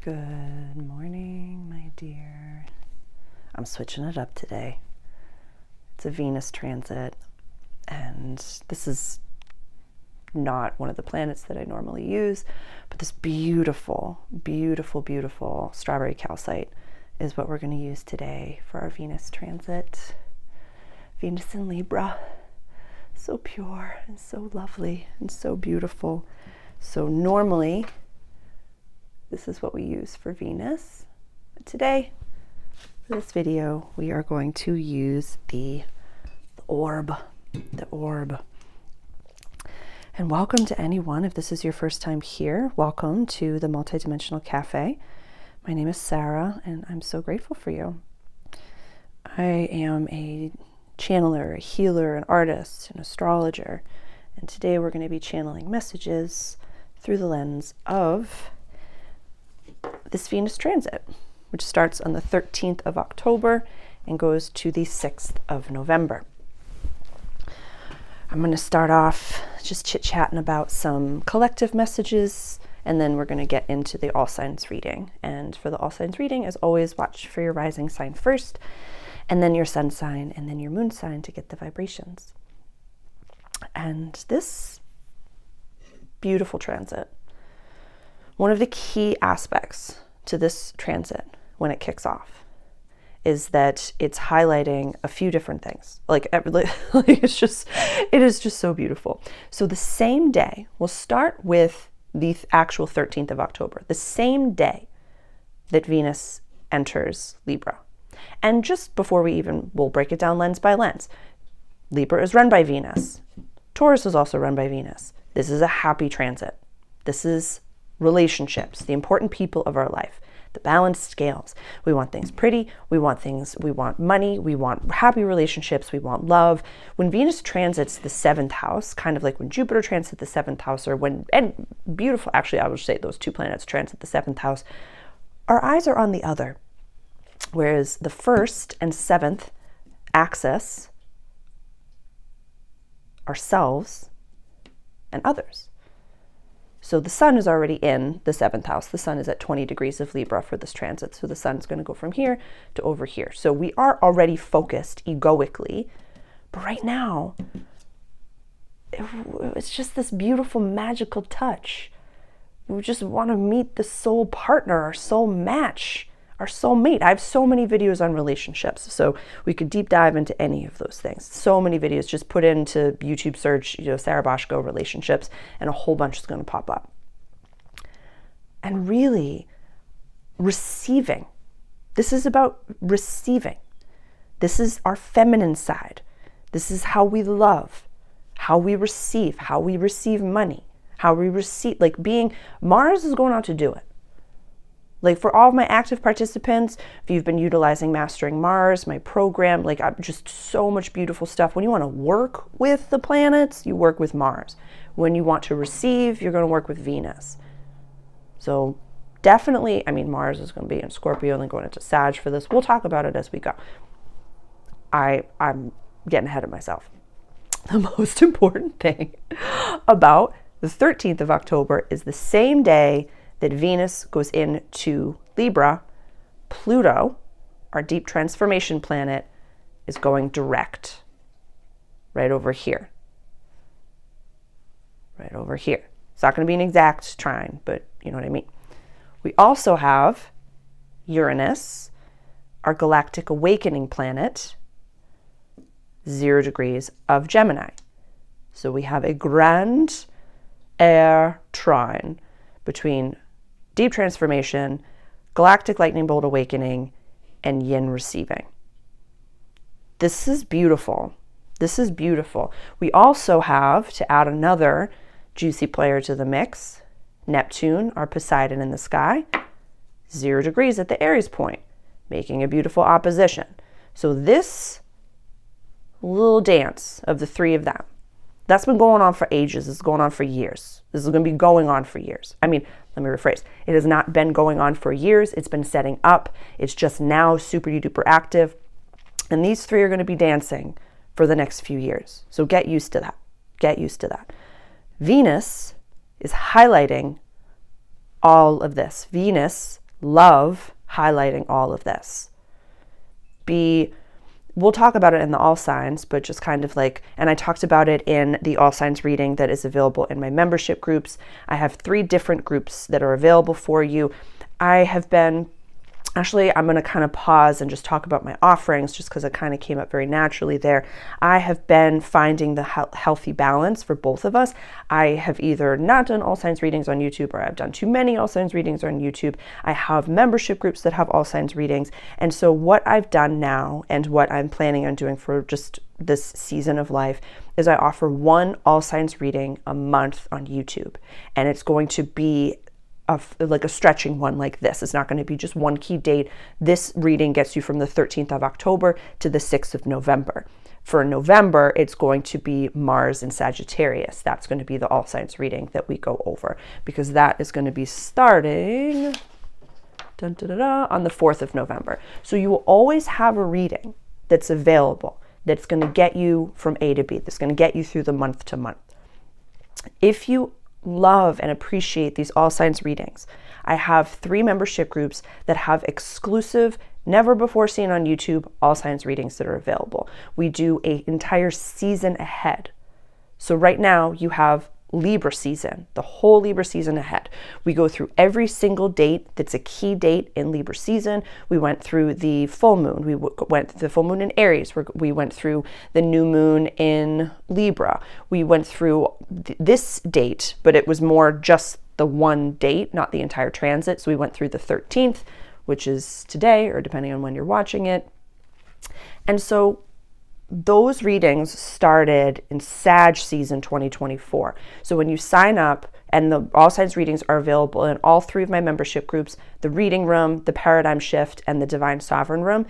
Good morning, my dear. I'm switching it up today. It's a Venus transit, and this is not one of the planets that I normally use, but this beautiful, beautiful, beautiful strawberry calcite is what we're going to use today for our Venus transit. Venus in Libra, so pure and so lovely and so beautiful. So normally, this is what we use for Venus. But today, for this video, we are going to use the orb. And welcome to anyone. If this is your first time here, welcome to the Multidimensional Cafe. My name is Sarah, and I'm so grateful for you. I am a channeler, a healer, an artist, an astrologer. And today we're going to be channeling messages through the lens of this Venus transit, which starts on the 13th of October and goes to the 6th of November. I'm going to start off just chit-chatting about some collective messages, and then we're going to get into the all signs reading. And for the all signs reading, as always, watch for your rising sign first, and then your sun sign, and then your moon sign to get the vibrations. And this beautiful transit, one of the key aspects to this transit when it kicks off is that it's highlighting a few different things. It is just so beautiful. So the same day, we'll start with the actual 13th of October, the same day that Venus enters Libra. And just before we'll break it down lens by lens. Libra is run by Venus. Taurus is also run by Venus. This is a happy transit. This is relationships, the important people of our life, the balanced scales. We want things pretty, we want money, we want happy relationships, we want love. When Venus transits the 7th house, kind of like when Jupiter transits the 7th house, actually I would say those two planets transit the 7th house, our eyes are on the other. Whereas the 1st and 7th axis, ourselves and others. So the sun is already in the 7th house. The sun is at 20 degrees of Libra for this transit. So the sun's going to go from here to over here. So we are already focused egoically. But right now, it's just this beautiful, magical touch. We just want to meet the soul partner, our soul match, our soulmate. I have so many videos on relationships, so we could deep dive into any of those things. So many videos. Just put into YouTube search, Sarah Boschko relationships, and a whole bunch is going to pop up. And really, receiving. This is about receiving. This is our feminine side. This is how we love, how we receive money, how we receive, Mars is going out to do it. For all of my active participants, if you've been utilizing Mastering Mars, my program, just so much beautiful stuff. When you want to work with the planets, you work with Mars. When you want to receive, you're going to work with Venus. So definitely, Mars is going to be in Scorpio and then going into Sag for this. We'll talk about it as we go. I'm getting ahead of myself. The most important thing about the 13th of October is the same day that Venus goes into Libra. Pluto, our deep transformation planet, is going direct right over here. Right over here. It's not going to be an exact trine, but you know what I mean. We also have Uranus, our galactic awakening planet, 0 degrees of Gemini. So we have a grand air trine between deep transformation, galactic lightning bolt awakening, and yin receiving. This is beautiful. This is beautiful. We also have, to add another juicy player to the mix, Neptune, our Poseidon in the sky, 0 degrees at the Aries point, making a beautiful opposition. So this little dance of the three of them, that's been going on for ages. It's going on for years. This is going to be going on for years. Let me rephrase. It has not been going on for years. It's been setting up. It's just now super duper active. And these three are going to be dancing for the next few years. So get used to that. Get used to that. Venus is highlighting all of this. Venus love highlighting all of this. We'll talk about it in the all signs, but just kind of like, and I talked about it in the all signs reading that is available in my membership groups. I have 3 different groups that are available for you. I'm going to kind of pause and just talk about my offerings just because it kind of came up very naturally there. I have been finding the healthy balance for both of us. I have either not done all signs readings on YouTube, or I've done too many all signs readings on YouTube. I have membership groups that have all signs readings. And so what I've done now, and what I'm planning on doing for just this season of life, is I offer 1 all signs reading a month on YouTube. And it's going to be like a stretching one like this. It's not going to be just one key date. This reading gets you from the 13th of October to the 6th of November. For November, it's going to be Mars in Sagittarius. That's going to be the all signs reading that we go over, because that is going to be starting on the 4th of November. So you will always have a reading that's available that's going to get you from A to B, that's going to get you through the month to month. If you love and appreciate these all signs readings, I have 3 membership groups that have exclusive, never before seen on YouTube all signs readings that are available. We do an entire season ahead. So right now you have Libra season, the whole Libra season ahead. We go through every single date that's a key date in Libra season. We went through the full moon. We went through the full moon in Aries. We went through the new moon in Libra. We went through this date, but it was more just the one date, not the entire transit. So we went through the 13th, which is today, or depending on when you're watching it. And so those readings started in Sag season 2024. So when you sign up, and the all signs readings are available in all 3 of my membership groups, the reading room, the paradigm shift, and the divine sovereign room,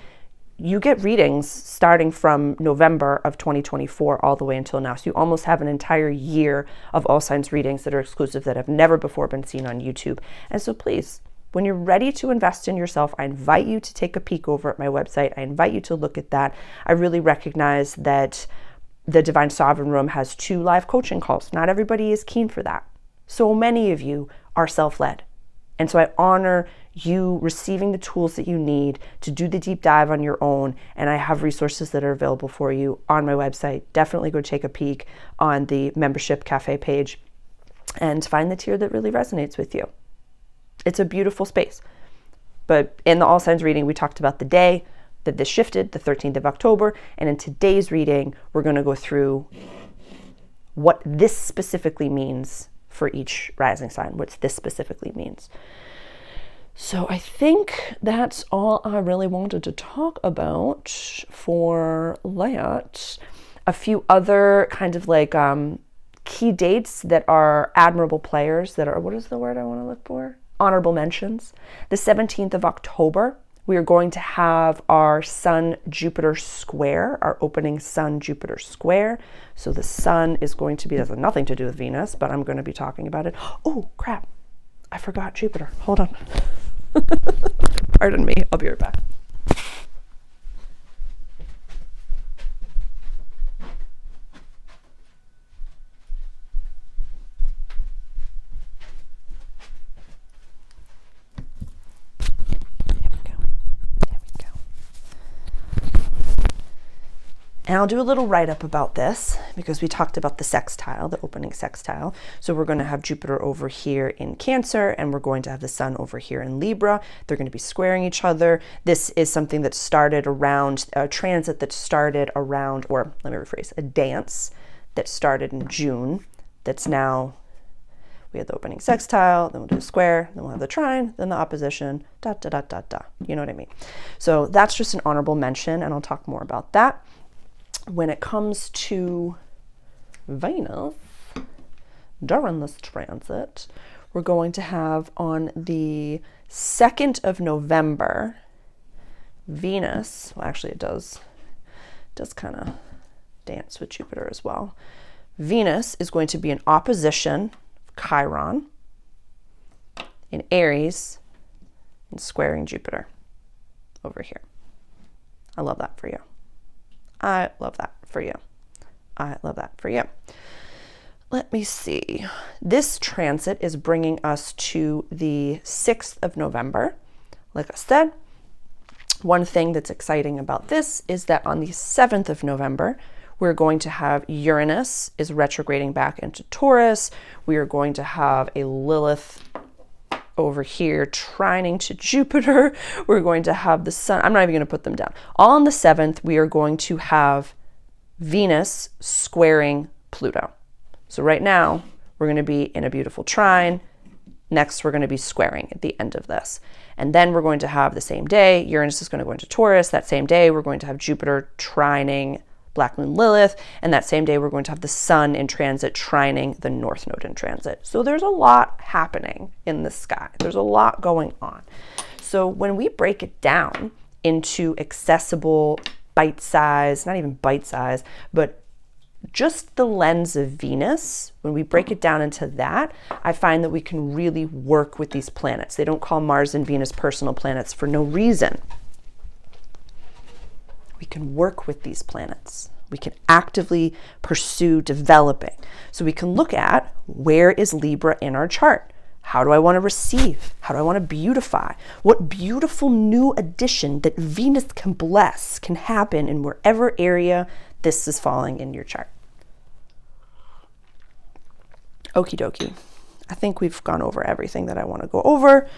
you get readings starting from November of 2024 all the way until now. So you almost have an entire year of all signs readings that are exclusive, that have never before been seen on YouTube. And so please, when you're ready to invest in yourself, I invite you to take a peek over at my website. I invite you to look at that. I really recognize that the Divine Sovereign Room has 2 live coaching calls. Not everybody is keen for that. So many of you are self-led. And so I honor you receiving the tools that you need to do the deep dive on your own. And I have resources that are available for you on my website. Definitely go take a peek on the membership Caffè page and find the tier that really resonates with you. It's a beautiful space. But in the all signs reading, we talked about the day that this shifted, the 13th of October. And in today's reading, we're going to go through what this specifically means for each rising sign, what this specifically means. So I think that's all I really wanted to talk about for that. A few other kind of like key dates that are admirable players, that are, what is the word I want to look for? Honorable mentions. The 17th of October, we are going to have our Sun-Jupiter square, our opening Sun-Jupiter square. So the Sun is going to be, has nothing to do with Venus, but I'm going to be talking about it. Oh, crap. I forgot Jupiter. Hold on. Pardon me. I'll be right back. And I'll do a little write-up about this because we talked about the sextile, the opening sextile. So we're going to have Jupiter over here in Cancer, and we're going to have the Sun over here in Libra. They're going to be squaring each other. This is something that started around, a transit that started around, or let me rephrase, a dance that started in June. That's now, we had the opening sextile, then we'll do the square, then we'll have the trine, then the opposition, da, da, da, da, da. You know what I mean? So that's just an honorable mention, and I'll talk more about that. When it comes to Venus, during this transit, we're going to have on the 2nd of November, Venus, well, actually it does kind of dance with Jupiter as well. Venus is going to be in opposition, Chiron, in Aries, and squaring Jupiter over here. I love that for you. I love that for you. I love that for you. Let me see. This transit is bringing us to the 6th of November. Like I said, one thing that's exciting about this is that on the 7th of November, we're going to have Uranus is retrograding back into Taurus. We are going to have a Lilith over here trining to Jupiter. We're going to have the sun. I'm not even going to put them down. All on the 7th, we are going to have Venus squaring Pluto. So right now, we're going to be in a beautiful trine. Next, we're going to be squaring at the end of this. And then we're going to have the same day, Uranus is going to go into Taurus. That same day, we're going to have Jupiter trining Black Moon Lilith. And that same day, we're going to have the sun in transit trining the North Node in transit. So there's a lot happening in the sky. There's a lot going on. So when we break it down into accessible, bite size, not even bite size, but just the lens of Venus, when we break it down into that, I find that we can really work with these planets. They don't call Mars and Venus personal planets for no reason. We can work with these planets. We can actively pursue developing. So we can look at, where is Libra in our chart? How do I want to receive? How do I want to beautify? What beautiful new addition that Venus can bless can happen in wherever area this is falling in your chart. Okie dokie. I think we've gone over everything that I want to go over.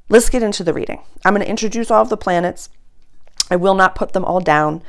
Let's get into the reading. I'm going to introduce all of the planets. I will not put them all down.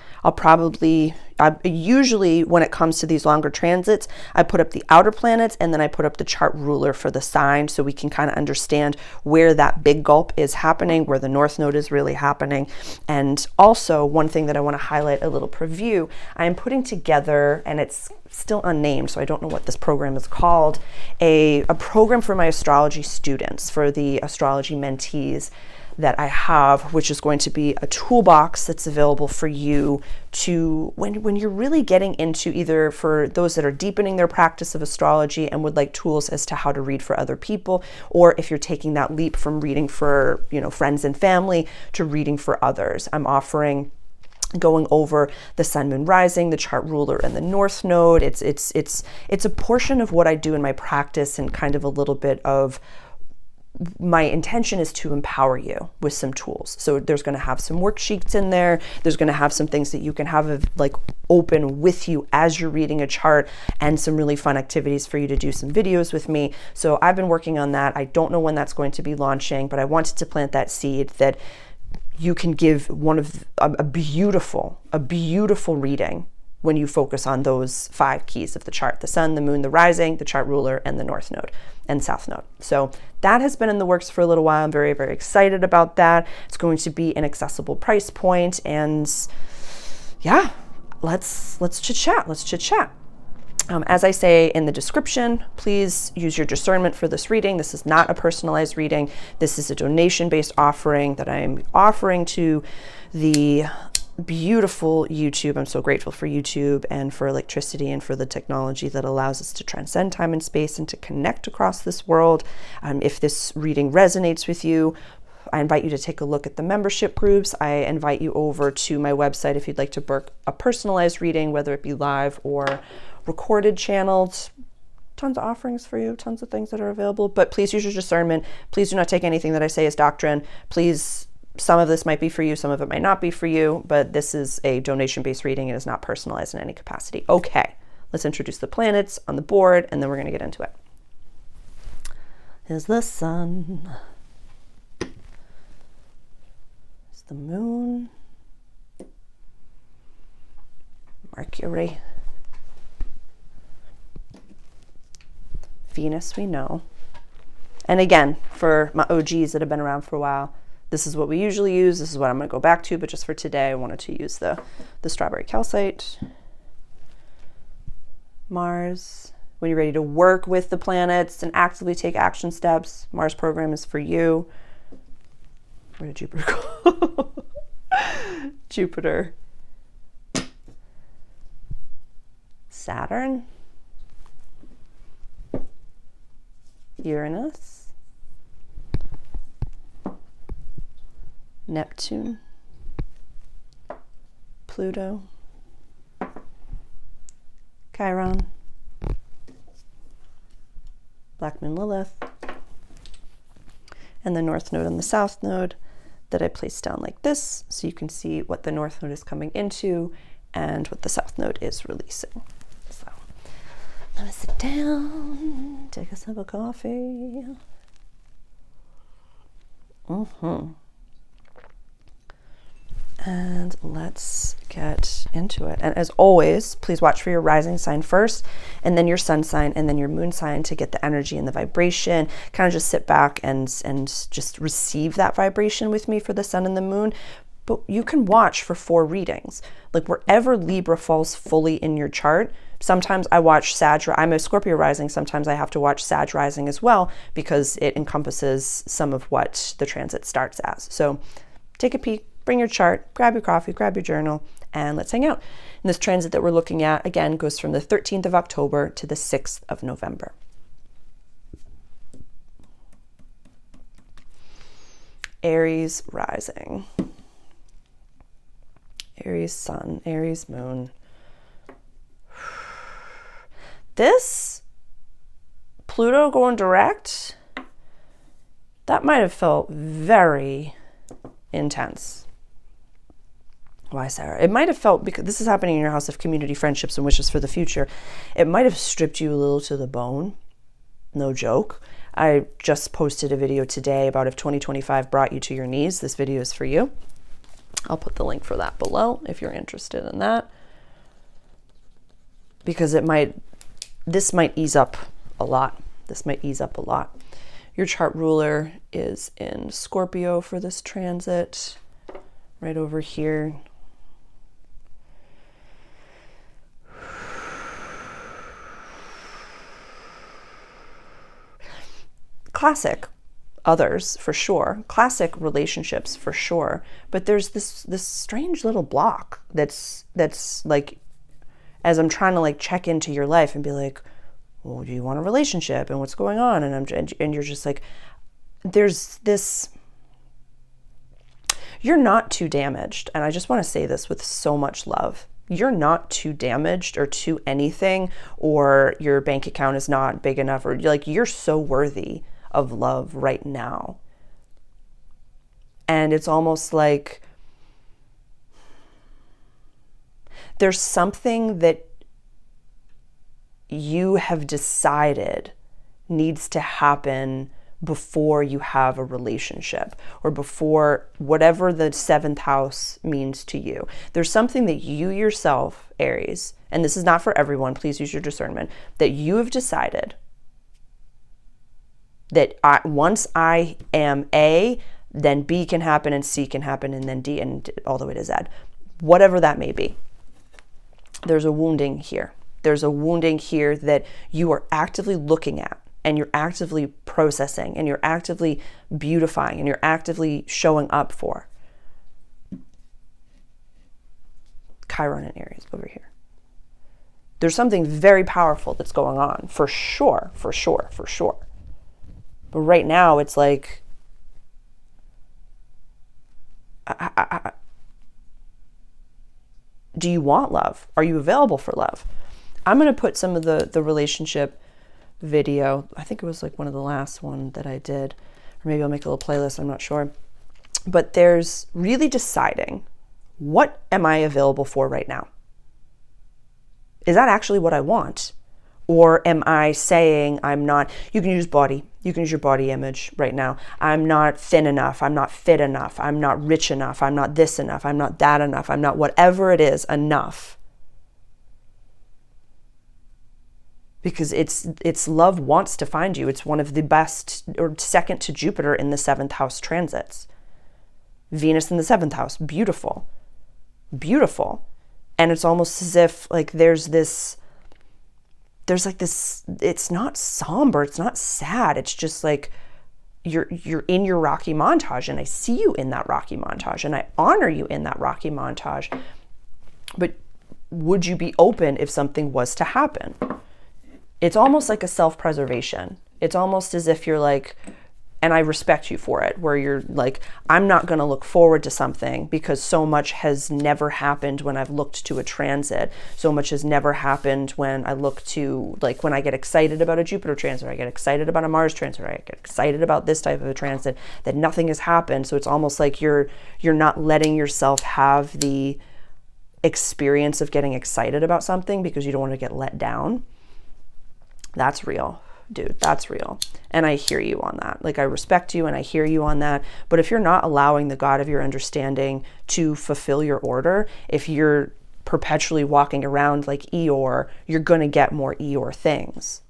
Usually when it comes to these longer transits, I put up the outer planets and then I put up the chart ruler for the sign so we can kind of understand where that big gulp is happening, where the North Node is really happening. And also one thing that I want to highlight, a little preview, I am putting together, and it's still unnamed, so I don't know what this program is called, a program for my astrology students, for the astrology mentees that I have, which is going to be a toolbox that's available for you to, when you're really getting into, either for those that are deepening their practice of astrology and would like tools as to how to read for other people, or if you're taking that leap from reading for, friends and family to reading for others. I'm offering going over the sun, moon, rising, the chart ruler, and the North Node. It's a portion of what I do in my practice, and kind of a little bit of my intention is to empower you with some tools. So there's going to have some worksheets in there. There's going to have some things that you can have open with you as you're reading a chart, and some really fun activities for you to do some videos with me. So I've been working on that. I don't know when that's going to be launching, but I wanted to plant that seed that you can give a beautiful reading when you focus on those 5 keys of the chart: the sun, the moon, the rising, the chart ruler, and the North Node and South Node. So that has been in the works for a little while. I'm very, very excited about that. It's going to be an accessible price point, and yeah, let's chit chat. Let's chit chat. As I say in the description, please use your discernment for this reading. This is not a personalized reading. This is a donation-based offering that I'm offering to the beautiful YouTube. I'm so grateful for YouTube and for electricity and for the technology that allows us to transcend time and space and to connect across this world. If this reading resonates with you, I invite you to take a look at the membership groups. I invite you over to my website if you'd like to book a personalized reading, whether it be live or recorded channels. Tons of offerings for you, tons of things that are available, but please use your discernment. Please do not take anything that I say as doctrine. Please, some of this might be for you, some of it might not be for you, but this is a donation-based reading. It is not personalized in any capacity. Okay, let's introduce the planets on the board, and then we're going to get into it. Here's the sun. Here's the moon. Mercury. Venus, we know. And again, for my OGs that have been around for a while, this is what we usually use. This is what I'm going to go back to, but just for today, I wanted to use the strawberry calcite. Mars, when you're ready to work with the planets and actively take action steps, Mars program is for you. Where did Jupiter go? Jupiter. Saturn. Uranus, Neptune, Pluto, Chiron, Black Moon Lilith, and the North Node and the South Node that I placed down like this, so you can see what the North Node is coming into and what the South Node is releasing. So let me sit down, take a sip of coffee. And let's get into it. And as always, please watch for your rising sign first, and then your sun sign, and then your moon sign to get the energy and the vibration. Kind of just sit back and just receive that vibration with me for the sun and the moon. But you can watch for 4 readings. Like wherever Libra falls fully in your chart, sometimes I watch Sag, I'm a Scorpio rising, sometimes I have to watch Sag rising as well, because it encompasses some of what the transit starts as. So take a peek, bring your chart, grab your coffee, grab your journal, and let's hang out. And this transit that we're looking at, again, goes from the 13th of October to the 6th of November. Aries rising. Aries sun, Aries moon. This Pluto going direct, that might have felt very intense. Why, Sarah? It might have felt, because this is happening in your house of community, friendships, and wishes for the future, it might have stripped you a little to the bone. No joke. I just posted a video today about if 2025 brought you to your knees. This video is for you. I'll put the link for that below if you're interested in that. Because this might ease up a lot. This might ease up a lot. Your chart ruler is in Scorpio for this transit, right over here. Classic others for sure, classic relationships for sure, but there's this strange little block that's like, as I'm trying to like check into your life and be like, well, do you want a relationship and what's going on? And you're just like, there's this, you're not too damaged. And I just want to say this with so much love. You're not too damaged or too anything, or your bank account is not big enough, or like, you're so worthy of love right now. And it's almost like there's something that you have decided needs to happen before you have a relationship, or before whatever the 7th house means to you. There's something that you yourself, Aries, and this is not for everyone, please use your discernment, that you have decided that once I am A, then B can happen, and C can happen, and then D, and all the way to Z. Whatever that may be. There's a wounding here. There's a wounding here that you are actively looking at, and you're actively processing, and you're actively beautifying, and you're actively showing up for. Chiron and Aries over here. There's something very powerful that's going on, for sure, for sure, for sure. But right now, it's like, do you want love? Are you available for love? I'm going to put some of the relationship video. I think it was like one of the last one that I did. Or maybe I'll make a little playlist. I'm not sure. But there's really deciding, what am I available for right now? Is that actually what I want? Or am I saying I'm not? You can use body. You can use your body image right now. I'm not thin enough. I'm not fit enough. I'm not rich enough. I'm not this enough. I'm not that enough. I'm not whatever it is enough. Because it's love wants to find you. It's one of the best, or second to Jupiter in the 7th house transits. Venus in the 7th house. Beautiful. Beautiful. And it's almost as if like there's like this, it's not somber, it's not sad, it's just like you're in your Rocky montage, and I see you in that Rocky montage, and I honor you in that Rocky montage. But would you be open if something was to happen? It's almost like a self-preservation. It's almost as if you're like, And I respect you for it, where you're like, I'm not going to look forward to something because so much has never happened when I've looked to a transit. So much has never happened when I look to, like, when I get excited about a Jupiter transit, or I get excited about a Mars transit, or I get excited about this type of a transit, that nothing has happened. So it's almost like you're not letting yourself have the experience of getting excited about something because you don't want to get let down. That's real. Dude, that's real. And I hear you on that. Like, I respect you and I hear you on that. But if you're not allowing the God of your understanding to fulfill your order, if you're perpetually walking around like Eeyore, you're going to get more Eeyore things.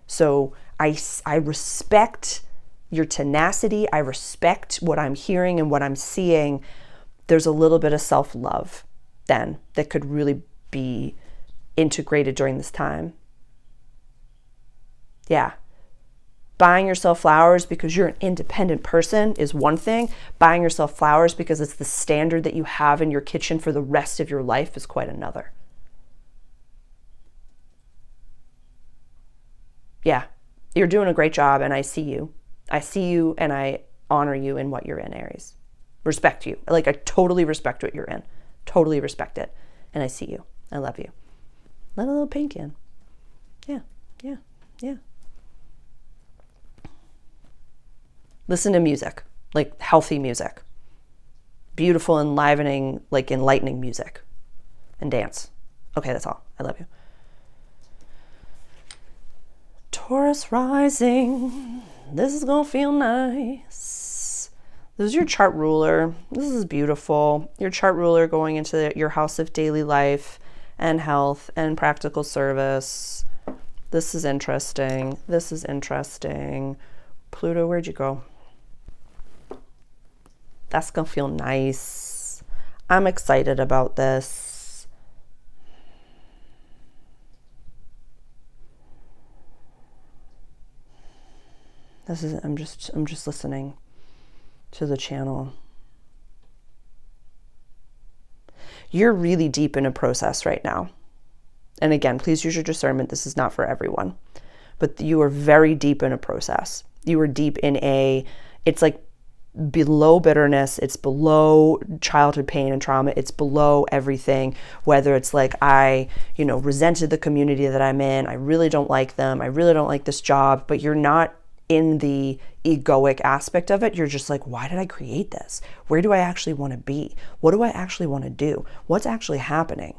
So I respect your tenacity. I respect what I'm hearing and what I'm seeing. There's a little bit of self-love then that could really be integrated during this time. Yeah. Buying yourself flowers because you're an independent person is one thing. Buying yourself flowers because it's the standard that you have in your kitchen for the rest of your life is quite another. Yeah. You're doing a great job, and I see you. I see you, and I honor you in what you're in, Aries. Respect you. Like, I totally respect what you're in. Totally respect it. And I see you. I love you. Let a little pink in. Yeah. Yeah. Yeah. Listen to music, like healthy music, beautiful, enlivening, like enlightening music, and dance. Okay, that's all. I love you. Taurus rising. This is going to feel nice. This is your chart ruler. This is beautiful. Your chart ruler going into your house of daily life and health and practical service. This is interesting. This is interesting. Pluto, where'd you go? That's going to feel nice. I'm excited about this. I'm just listening to the channel. You're really deep in a process right now. And again, please use your discernment. This is not for everyone. But you are very deep in a process. You are deep in it's like below bitterness, it's below childhood pain and trauma, it's below everything, whether it's like I resented the community that I'm in, I really don't like them, I really don't like this job, but you're not in the egoic aspect of it. You're just like, why did I create this? Where do I actually want to be? What do I actually want to do? What's actually happening?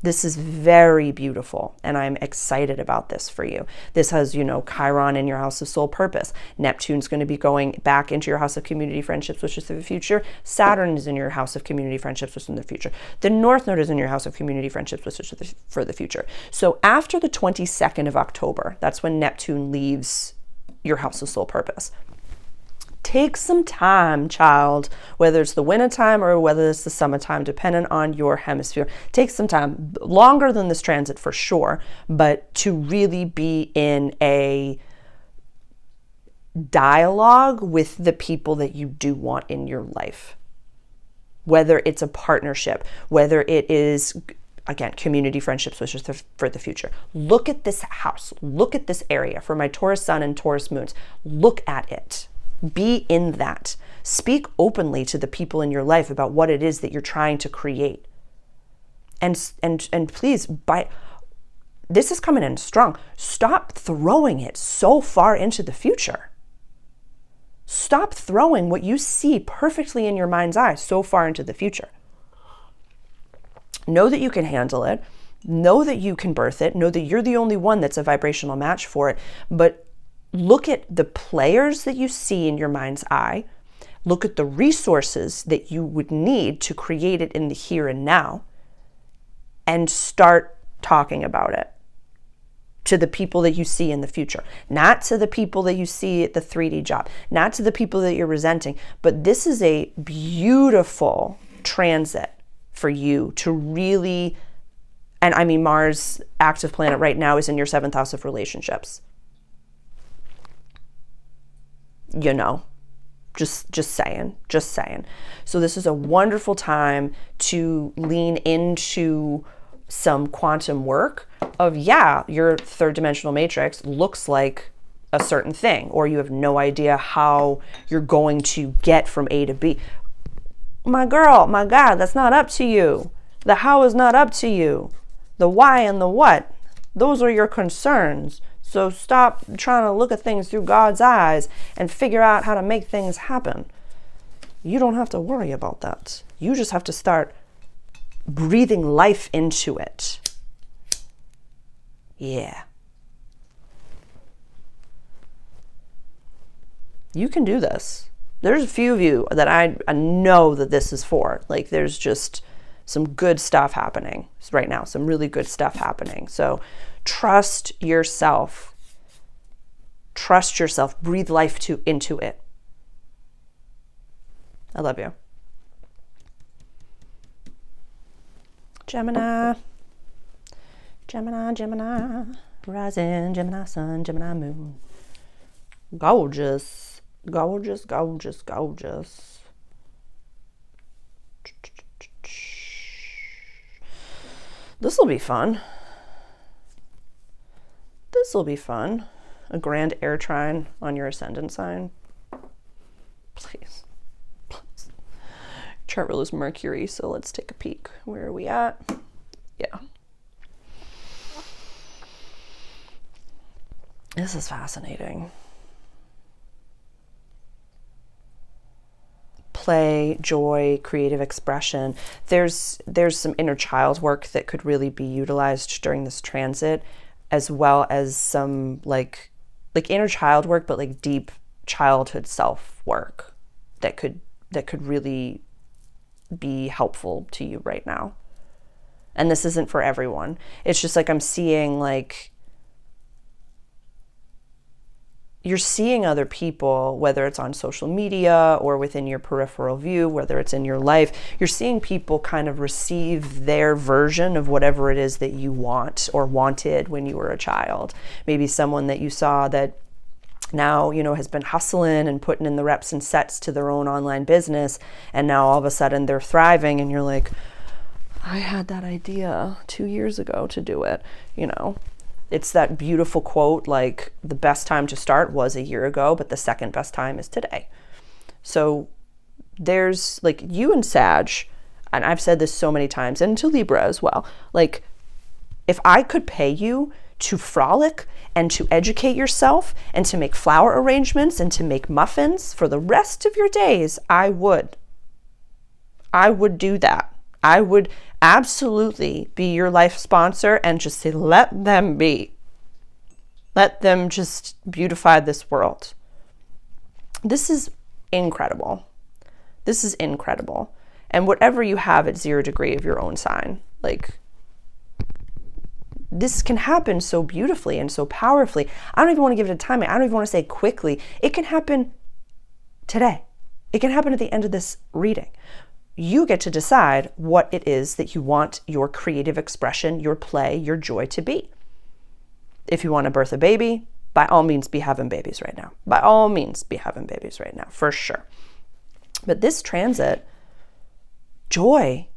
This is very beautiful, and I'm excited about this for you. This has, Chiron in your house of soul purpose. Neptune's going to be going back into your house of community friendships, which is the future. Saturn is in your house of community friendships, which is in the future. The North Node is in your house of community friendships, which is for the future. So after the 22nd of October, that's when Neptune leaves your house of soul purpose. Take some time, child, whether it's the winter time or whether it's the summertime, depending on your hemisphere. Take some time, longer than this transit for sure, but to really be in a dialogue with the people that you do want in your life. Whether it's a partnership, whether it is, again, community friendships, which is for the future. Look at this house. Look at this area for my Taurus sun and Taurus moons. Look at it. Be in that. Speak openly to the people in your life about what it is that you're trying to create. And please, this is coming in strong. Stop throwing it so far into the future. Stop throwing what you see perfectly in your mind's eye so far into the future. Know that you can handle it. Know that you can birth it. Know that you're the only one that's a vibrational match for it. But look at the players that you see in your mind's eye. Look at the resources that you would need to create it in the here and now, and start talking about it to the people that you see in the future. Not to the people that you see at the 3D job, not to the people that you're resenting, but this is a beautiful transit for you to really, and I mean, Mars, active planet right now, is in your 7th house of relationships. Just saying. So this is a wonderful time to lean into some quantum work of, your third dimensional matrix looks like a certain thing, or you have no idea how you're going to get from A to B. My girl, my guy, that's not up to you. The how is not up to you. The why and the what, those are your concerns. So stop trying to look at things through God's eyes and figure out how to make things happen. You don't have to worry about that. You just have to start breathing life into it. Yeah. You can do this. There's a few of you that I know that this is for. Like, there's just some good stuff happening right now, some really good stuff happening. So trust yourself. Trust yourself. Breathe life into it. I love you. Gemini. Gemini, Gemini. Rising, Gemini sun, Gemini moon. Gorgeous. Gorgeous, gorgeous, gorgeous. This will be fun. This will be fun. A grand air trine on your ascendant sign. Please. Please. Chart ruler is Mercury, so let's take a peek. Where are we at? Yeah. This is fascinating. Play, joy, creative expression. There's some inner child work that could really be utilized during this transit, as well as some like inner child work, but like deep childhood self work that could really be helpful to you right now. And this isn't for everyone. It's just like I'm seeing, like, you're seeing other people, whether it's on social media or within your peripheral view, whether it's in your life, you're seeing people kind of receive their version of whatever it is that you want or wanted when you were a child. Maybe someone that you saw that now, you know, has been hustling and putting in the reps and sets to their own online business, and now all of a sudden they're thriving, and you're like, I had that idea 2 years ago to do it, you know. It's that beautiful quote, like, the best time to start was a year ago, but the second best time is today. So there's, like, you and Sag, and I've said this so many times, and to Libra as well, like, if I could pay you to frolic and to educate yourself and to make flower arrangements and to make muffins for the rest of your days, I would. I would do that. I would absolutely be your life sponsor and just say, let them be. Let them just beautify this world. This is incredible. This is incredible. And whatever you have at 0 degree of your own sign, like, this can happen so beautifully and so powerfully. I don't even want to give it a timing. I don't even want to say quickly. It can happen today. It can happen at the end of this reading. You get to decide what it is that you want your creative expression, your play, your joy to be. If you want to birth a baby, by all means be having babies right now. By all means be having babies right now, for sure. But this transit, joy.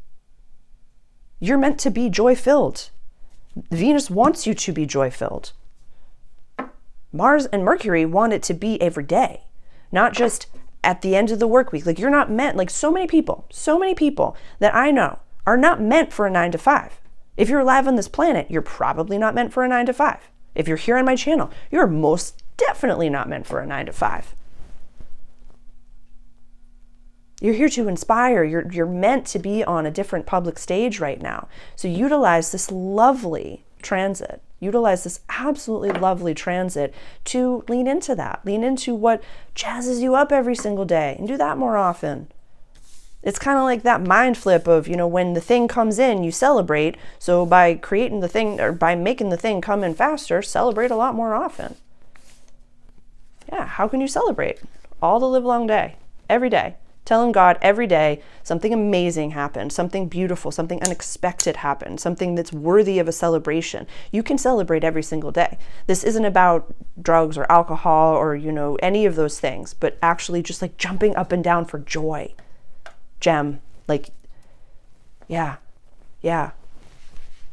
You're meant to be joy-filled. Venus wants you to be joy-filled. Mars and Mercury want it to be every day, not just at the end of the work week. Like, you're not meant, like, so many people that I know are not meant for a 9 to 5. If you're alive on this planet, you're probably not meant for a 9 to 5. If you're here on my channel, you're most definitely not meant for a 9 to 5. You're here to inspire. You're meant to be on a different public stage right now. So utilize this lovely transit. Utilize this absolutely lovely transit to lean into that. Lean into what jazzes you up every single day, and do that more often. It's kind of like that mind flip of, you know, when the thing comes in, you celebrate. So by creating the thing, or by making the thing come in faster, celebrate a lot more often. Yeah, how can you celebrate? All the live long day, every day. Telling God every day something amazing happened, something beautiful, something unexpected happened, something that's worthy of a celebration. You can celebrate every single day. This isn't about drugs or alcohol or, you know, any of those things, but actually just like jumping up and down for joy. Gem, like, yeah.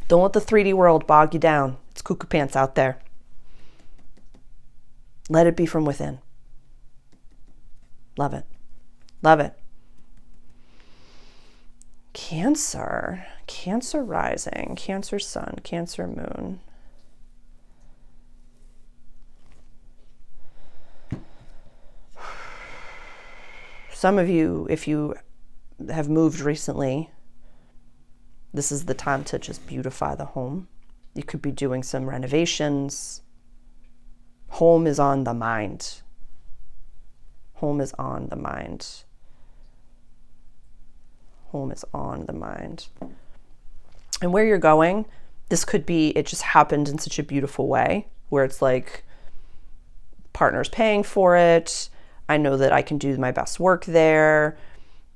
Don't let the 3D world bog you down. It's cuckoo pants out there. Let it be from within. Love it. Love it. Cancer. Cancer rising. Cancer sun. Cancer moon. Some of you, if you have moved recently, this is the time to just beautify the home. You could be doing some renovations. Home is on the mind. Home is on the mind. Home is on the mind. And where you're going, this could be, it just happened in such a beautiful way where it's like partner's paying for it. I know that I can do my best work there.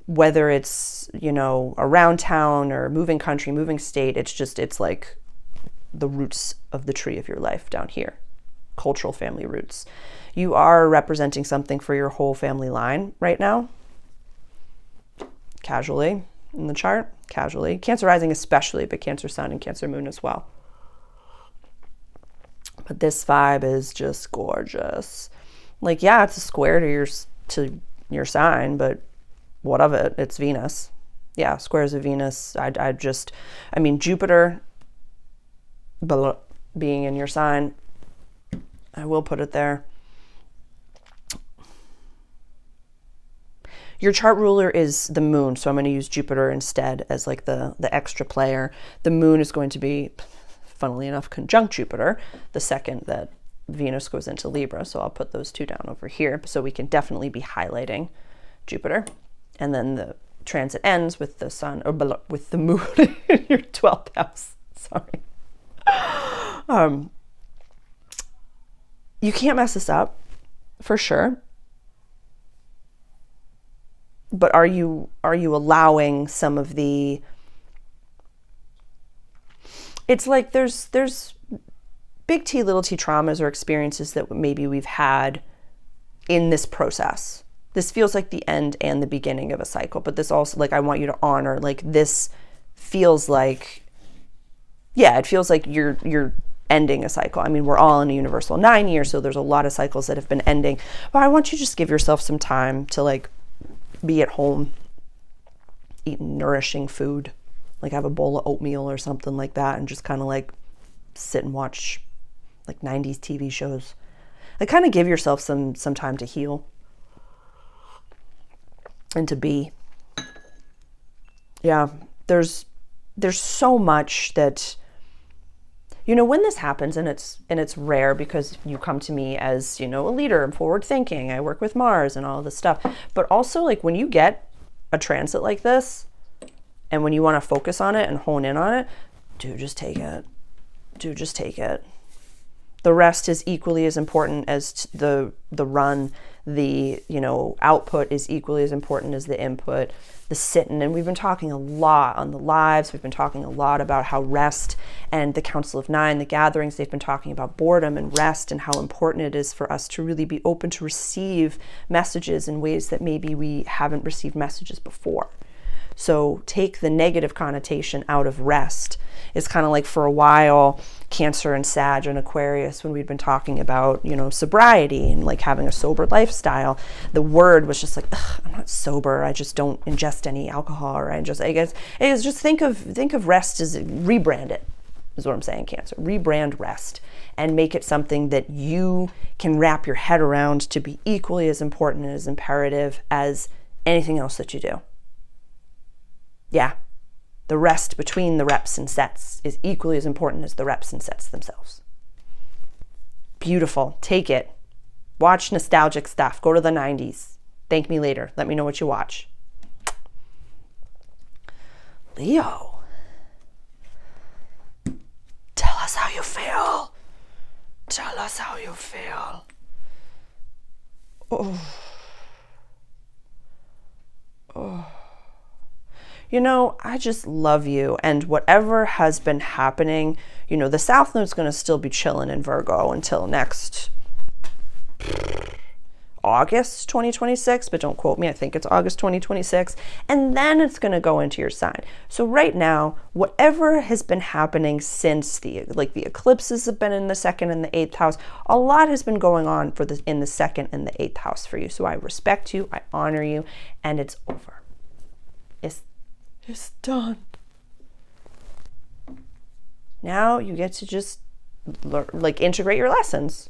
Whether it's, you know, around town or moving country, moving state, it's like the roots of the tree of your life down here. Cultural family roots. You are representing something for your whole family line right now. Casually in the chart, casually. Cancer rising especially, but Cancer sun and Cancer moon as well. But this vibe is just gorgeous. Like, yeah, it's a square to your sign, but what of it? It's Venus. Yeah, squares of Venus. I mean, Jupiter being in your sign, I will put it there. Your chart ruler is the moon, so I'm going to use Jupiter instead as like the extra player. The moon is going to be, funnily enough, conjunct Jupiter the second that Venus goes into Libra. So I'll put those two down over here so we can definitely be highlighting Jupiter. And then the transit ends with the sun, or with the moon in your 12th house. Sorry. You can't mess this up, for sure. But are you allowing some of the, it's like there's big T, little t traumas or experiences that maybe we've had in this process. This feels like the end and the beginning of a cycle, but this also, like, I want you to honor, like, this feels like, yeah, it feels like you're ending a cycle. I mean, we're all in a universal 9 years, so there's a lot of cycles that have been ending, but I want you to just give yourself some time to, like, be at home, eat nourishing food, like have a bowl of oatmeal or something like that, and just kind of like sit and watch like 90s TV shows. Like, kind of give yourself some time to heal and to be. Yeah, there's so much that, you know, when this happens, and it's rare because you come to me as, you know, a leader, I'm forward thinking, I work with Mars and all this stuff, but also like when you get a transit like this and when you want to focus on it and hone in on it, dude, just take it. Dude, just take it. The rest is equally as important as the run. The, you know, output is equally as important as the input. The sitting, and we've been talking a lot on the lives. We've been talking a lot about how rest and the Council of Nine, the gatherings, they've been talking about boredom and rest and how important it is for us to really be open to receive messages in ways that maybe we haven't received messages before. So take the negative connotation out of rest. It's kind of like for a while, Cancer and Sag and Aquarius, when we'd been talking about, you know, sobriety and like having a sober lifestyle, the word was just like, I'm not sober. I just don't ingest any alcohol, or I guess just think of rest as, rebrand it, is what I'm saying, Cancer. Rebrand rest and make it something that you can wrap your head around to be equally as important and as imperative as anything else that you do. Yeah. The rest between the reps and sets is equally as important as the reps and sets themselves. Beautiful. Take it. Watch nostalgic stuff. Go to the 90s. Thank me later. Let me know what you watch. Leo. Tell us how you feel. Tell us how you feel. Oh. Oh. You know, I just love you, and whatever has been happening, you know, the South Node's going to still be chilling in Virgo until next August 2026, but don't quote me. I think it's August 2026. And then it's going to go into your sign. So right now, whatever has been happening since the eclipses have been in the 2nd and the 8th house, a lot has been going on in the 2nd and the 8th house for you. So I respect you, I honor you, and it's over. It's done. Now you get to just integrate your lessons.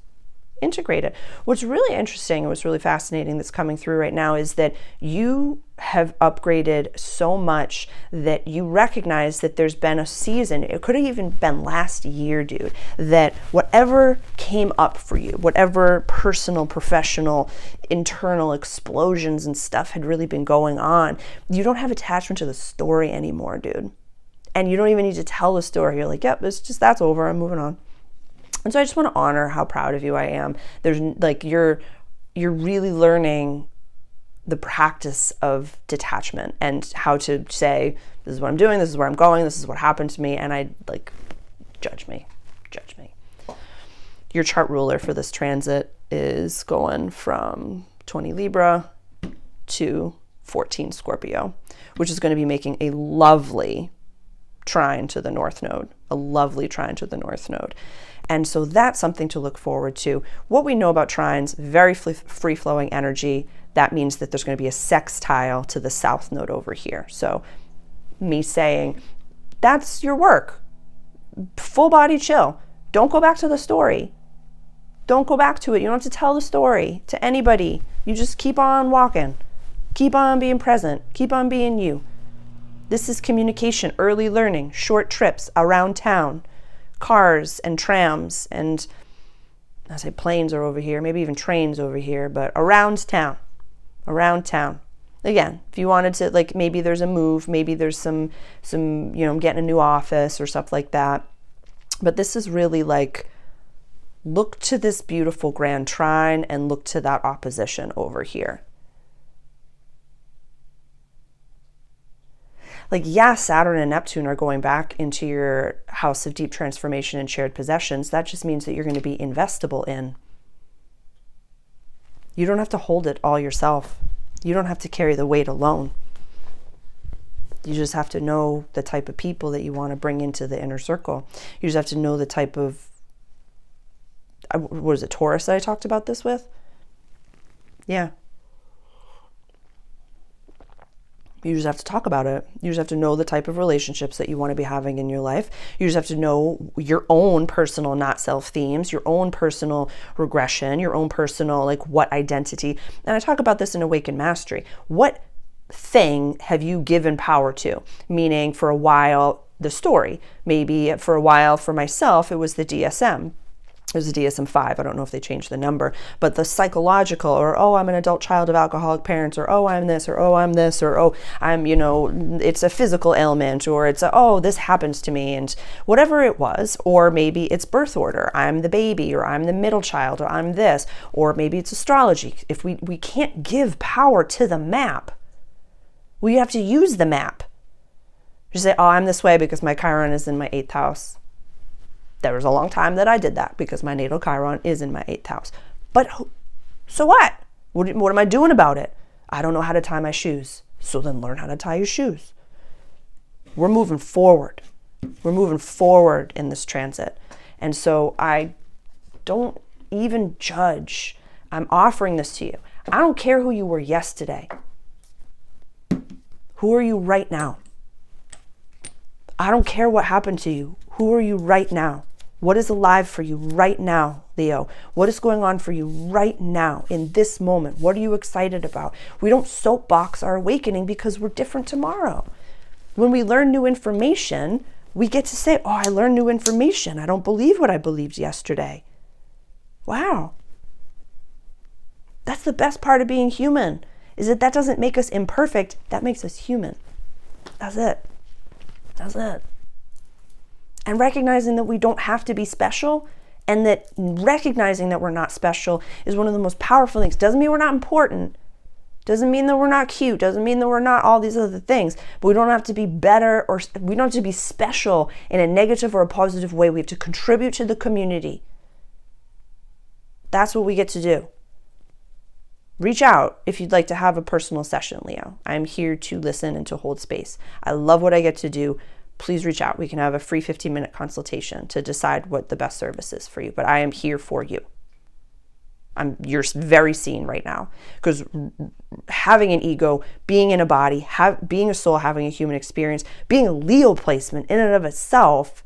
Integrate it. What's really interesting and what's really fascinating that's coming through right now is that you have upgraded so much that you recognize that there's been a season, it could have even been last year, dude, that whatever came up for you, whatever personal, professional, internal explosions and stuff had really been going on, you don't have attachment to the story anymore, dude. And you don't even need to tell the story. You're like, yep, that's over, I'm moving on. And so I just want to honor how proud of you I am. There's you're really learning the practice of detachment and how to say, this is what I'm doing, this is where I'm going, this is what happened to me, and I judge me. Your chart ruler for this transit is going from 20 Libra to 14 Scorpio, which is going to be making a lovely trine to the North Node, And so that's something to look forward to. What we know about trines, very free-flowing energy. That means that there's going to be a sextile to the South Node over here. So me saying, that's your work. Full body chill. Don't go back to the story. Don't go back to it. You don't have to tell the story to anybody. You just keep on walking. Keep on being present. Keep on being you. This is communication, early learning, short trips around town, cars and trams, and I say planes are over here, maybe even trains over here, but around town. Again, if you wanted to, maybe there's a move, maybe there's some, getting a new office or stuff like that. But this is really look to this beautiful grand trine and look to that opposition over here. Saturn and Neptune are going back into your house of deep transformation and shared possessions. That just means that you're going to be investable in. You don't have to hold it all yourself. You don't have to carry the weight alone. You just have to know the type of people that you want to bring into the inner circle. You just have to know the type of, Taurus that I talked about this with? Yeah. You just have to talk about it. You just have to know the type of relationships that you want to be having in your life. You just have to know your own personal not self themes, your own personal regression, your own personal what identity. And I talk about this in Awakened Mastery. What thing have you given power to? Meaning for a while, the story. Maybe for a while for myself, it was the DSM. It was a DSM-5. I don't know if they changed the number, but the psychological, or, oh, I'm an adult child of alcoholic parents, or, oh, I'm this, or, oh, I'm this, or, oh, I'm, it's a physical ailment, or it's oh, this happens to me, and whatever it was, or maybe it's birth order. I'm the baby, or I'm the middle child, or I'm this, or maybe it's astrology. If we can't give power to the map, we have to use the map. Just say, oh, I'm this way because my Chiron is in my 8th house. There was a long time that I did that because my natal Chiron is in my 8th house. But so what? What am I doing about it? I don't know how to tie my shoes. So then learn how to tie your shoes. We're moving forward. We're moving forward in this transit. And so I don't even judge. I'm offering this to you. I don't care who you were yesterday. Who are you right now? I don't care what happened to you. Who are you right now? What is alive for you right now, Leo? What is going on for you right now in this moment? What are you excited about? We don't soapbox our awakening because we're different tomorrow. When we learn new information, we get to say, oh, I learned new information. I don't believe what I believed yesterday. Wow. That's the best part of being human, is that doesn't make us imperfect. That makes us human. That's it. That's it. And recognizing that we don't have to be special, and that recognizing that we're not special is one of the most powerful things. Doesn't mean we're not important. Doesn't mean that we're not cute. Doesn't mean that we're not all these other things. But we don't have to be better, or we don't have to be special in a negative or a positive way. We have to contribute to the community. That's what we get to do. Reach out if you'd like to have a personal session, Leo. I'm here to listen and to hold space. I love what I get to do. Please reach out. We can have a free 15-minute consultation to decide what the best service is for you. But I am here for you. You're very seen right now, because having an ego, being in a body, being a soul, having a human experience, being a Leo placement in and of itself,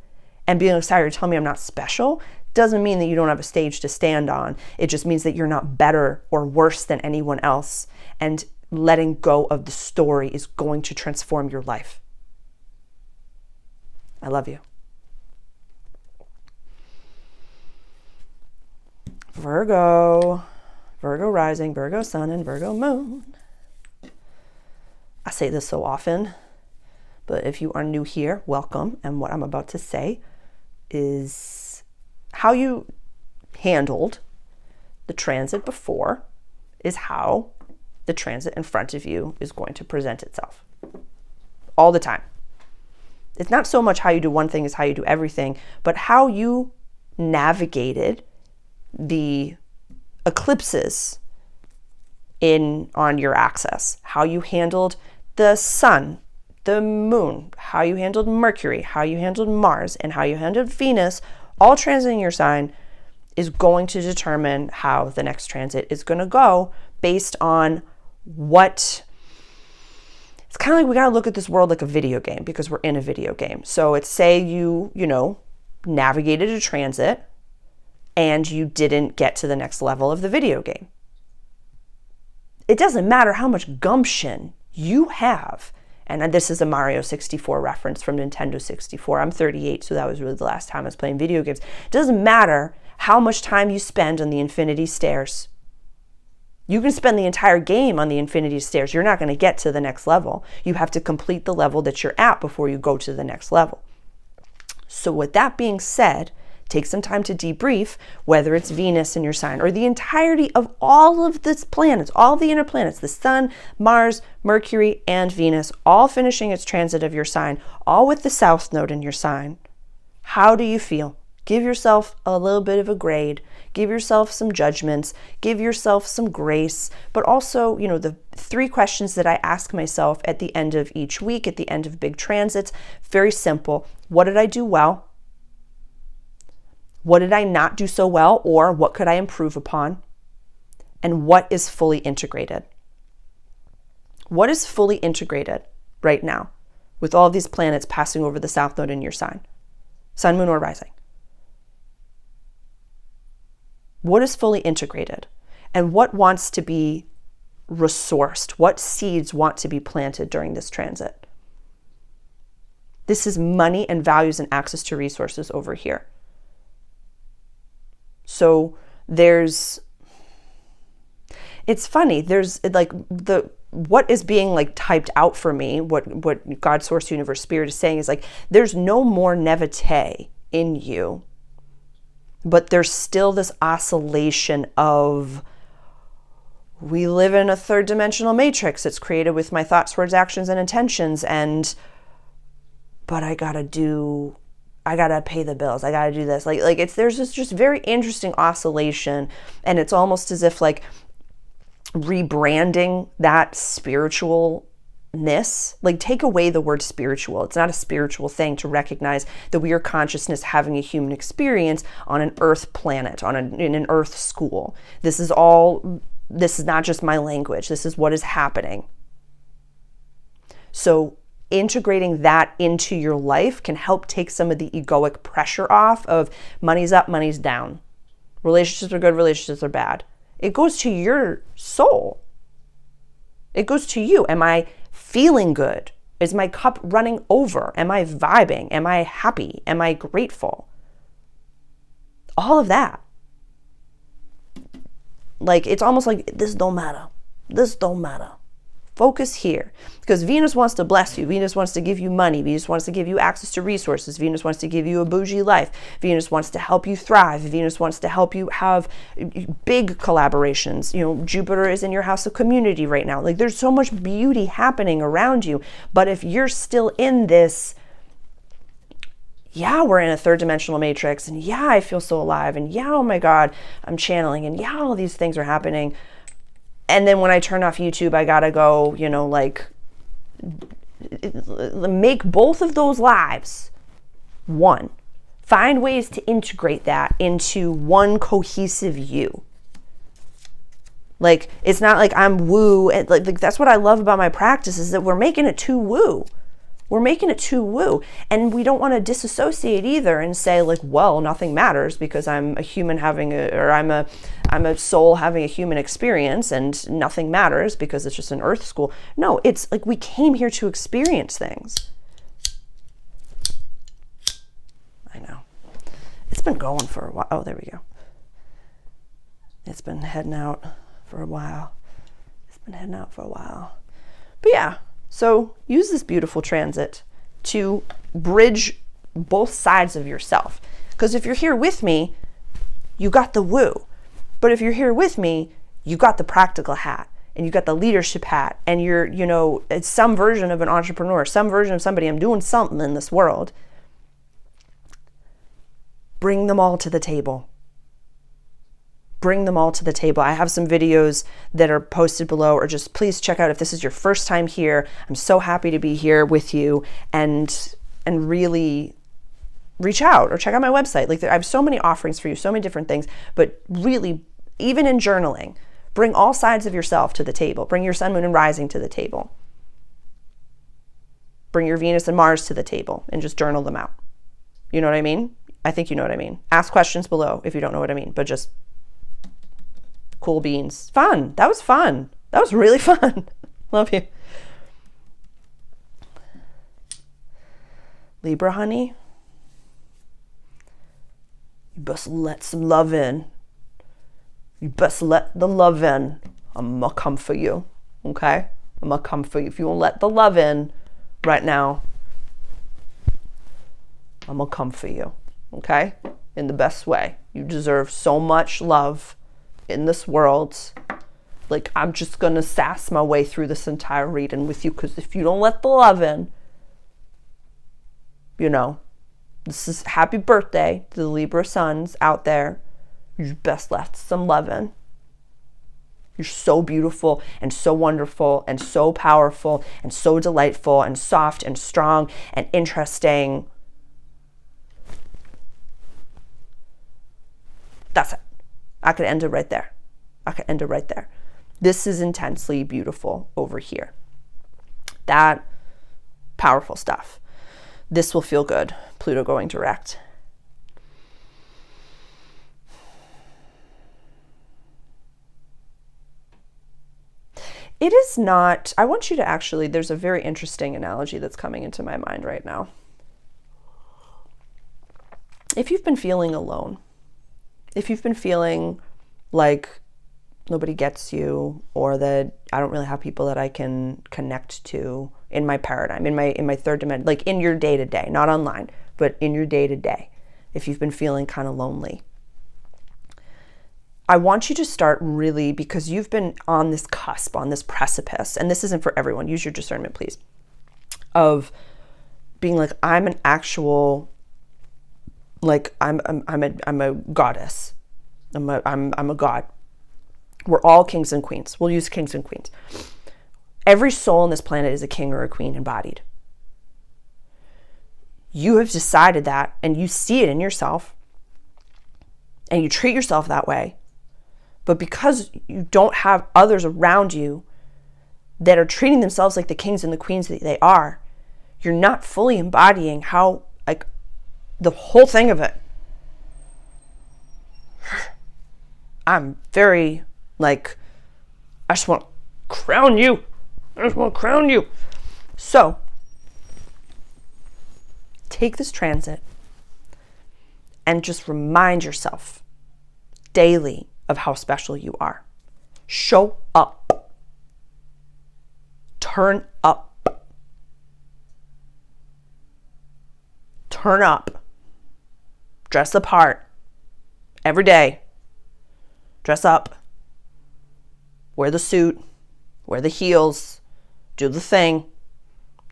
and being excited to tell me I'm not special, doesn't mean that you don't have a stage to stand on. It just means that you're not better or worse than anyone else. And letting go of the story is going to transform your life. I love you. Virgo rising, Virgo sun, and Virgo moon. I say this so often, but if you are new here, welcome. And what I'm about to say is how you handled the transit before is how the transit in front of you is going to present itself. All the time. It's not so much how you do one thing as how you do everything, but how you navigated the eclipses on your axis, how you handled the sun, the moon, how you handled Mercury, how you handled Mars, and how you handled Venus, all transiting your sign, is going to determine how the next transit is going to go based on what. It's kind of like we got to look at this world like a video game, because we're in a video game. So it's, say you navigated a transit and you didn't get to the next level of the video game. It doesn't matter how much gumption you have. And this is a Mario 64 reference from Nintendo 64. I'm 38, so that was really the last time I was playing video games. It doesn't matter how much time you spend on the Infinity Stairs. You can spend the entire game on the Infinity Stairs. You're not going to get to the next level. You have to complete the level that you're at before you go to the next level. So with that being said, take some time to debrief, whether it's Venus in your sign or the entirety of all of these planets, all the inner planets, the Sun, Mars, Mercury, and Venus, all finishing its transit of your sign, all with the South Node in your sign. How do you feel? Give yourself a little bit of a grade. Give yourself some judgments. Give yourself some grace. But also, the 3 questions that I ask myself at the end of each week, at the end of big transits, very simple. What did I do well? What did I not do so well? Or what could I improve upon? And what is fully integrated? What is fully integrated right now with all of these planets passing over the South Node in your sign? Sun, moon, or rising? What is fully integrated? And what wants to be resourced? What seeds want to be planted during this transit? This is money and values and access to resources over here. So it's funny, there's like what is being like typed out for me, what God, Source, Universe, Spirit is saying is like, there's no more naivete in you. But there's still this oscillation of, we live in a 3rd-dimensional matrix. It's created with my thoughts, words, actions, and intentions. But I gotta pay the bills. I gotta do this. There's this just very interesting oscillation. And it's almost as if like rebranding that spiritualness, like take away the word spiritual. It's not a spiritual thing to recognize that we are consciousness having a human experience on an earth planet, in an earth school. This is not just my language. This is what is happening. So integrating that into your life can help take some of the egoic pressure off of money's up, money's down. Relationships are good, relationships are bad. It goes to your soul. It goes to you. Am I feeling good? Is my cup running over? Am I vibing? Am I happy? Am I grateful? All of that. Like, it's almost like this don't matter. This don't matter. Focus here. Because Venus wants to bless you. Venus wants to give you money. Venus wants to give you access to resources. Venus wants to give you a bougie life. Venus wants to help you thrive. Venus wants to help you have big collaborations. Jupiter is in your house of community right now. Like, there's so much beauty happening around you. But if you're still in this, yeah, we're in a 3rd-dimensional matrix, and yeah, I feel so alive, and yeah, oh my God, I'm channeling, and yeah, all these things are happening. And then when I turn off YouTube, I gotta go, you know, like make both of those lives one. Find ways to integrate that into one cohesive you. Like, it's not like I'm woo. And like that's what I love about my practice, is that we're making it too woo. We're making it too woo. And we don't want to disassociate either and say like, well, nothing matters because I'm a human I'm a soul having a human experience and nothing matters because it's just an earth school. No, it's like we came here to experience things. I know. It's been going for a while. Oh, there we go. It's been heading out for a while. But yeah, so use this beautiful transit to bridge both sides of yourself. Because if you're here with me, you got the woo. But if you're here with me, you got the practical hat and you got the leadership hat and you're, you know, it's some version of an entrepreneur, some version of somebody, I'm doing something in this world. Bring them all to the table. Bring them all to the table. I have some videos that are posted below, or just please check out if this is your first time here. I'm so happy to be here with you, and really reach out or check out my website. Like, I have so many offerings for you, so many different things, but really, even in journaling, bring all sides of yourself to the table. Bring your sun, moon, and rising to the table. Bring your Venus and Mars to the table and just journal them out. You know what I mean? I think you know what I mean. Ask questions below if you don't know what I mean, but just cool beans. Fun. That was fun. That was really fun. Love you. Libra, honey, you best let some love in. You best let the love in. I'm gonna come for you. Okay? I'm gonna come for you. If you won't let the love in right now, I'm gonna come for you. Okay? In the best way. You deserve so much love in this world. Like, I'm just gonna sass my way through this entire reading with you, because if you don't let the love in, you know, this is happy birthday to the Libra suns out there. You best let some love in. You're so beautiful and so wonderful and so powerful and so delightful and soft and strong and interesting. That's it. I could end it right there. This is intensely beautiful over here. That powerful stuff. This will feel good. Pluto going direct. It is not, I want you to actually, there's a very interesting analogy that's coming into my mind right now. If you've been feeling alone, if you've been feeling like nobody gets you, or that I don't really have people that I can connect to in my paradigm, in my third dimension, like in your day-to-day, not online, but in your day-to-day, if you've been feeling kind of lonely, I want you to start really, because you've been on this cusp, on this precipice, and this isn't for everyone, use your discernment, please, of being like, I'm an actual, like, I'm a goddess. I'm a god. We're all kings and queens. We'll use kings and queens. Every soul on this planet is a king or a queen embodied. You have decided that, and you see it in yourself, and you treat yourself that way. But because you don't have others around you that are treating themselves like the kings and the queens that they are, you're not fully embodying how, like, the whole thing of it. I'm very, like, I just want to crown you. So, take this transit and just remind yourself daily of how special you are. Show up. Turn up. Turn up. Dress the part. Every day. Dress up. Wear the suit. Wear the heels. Do the thing.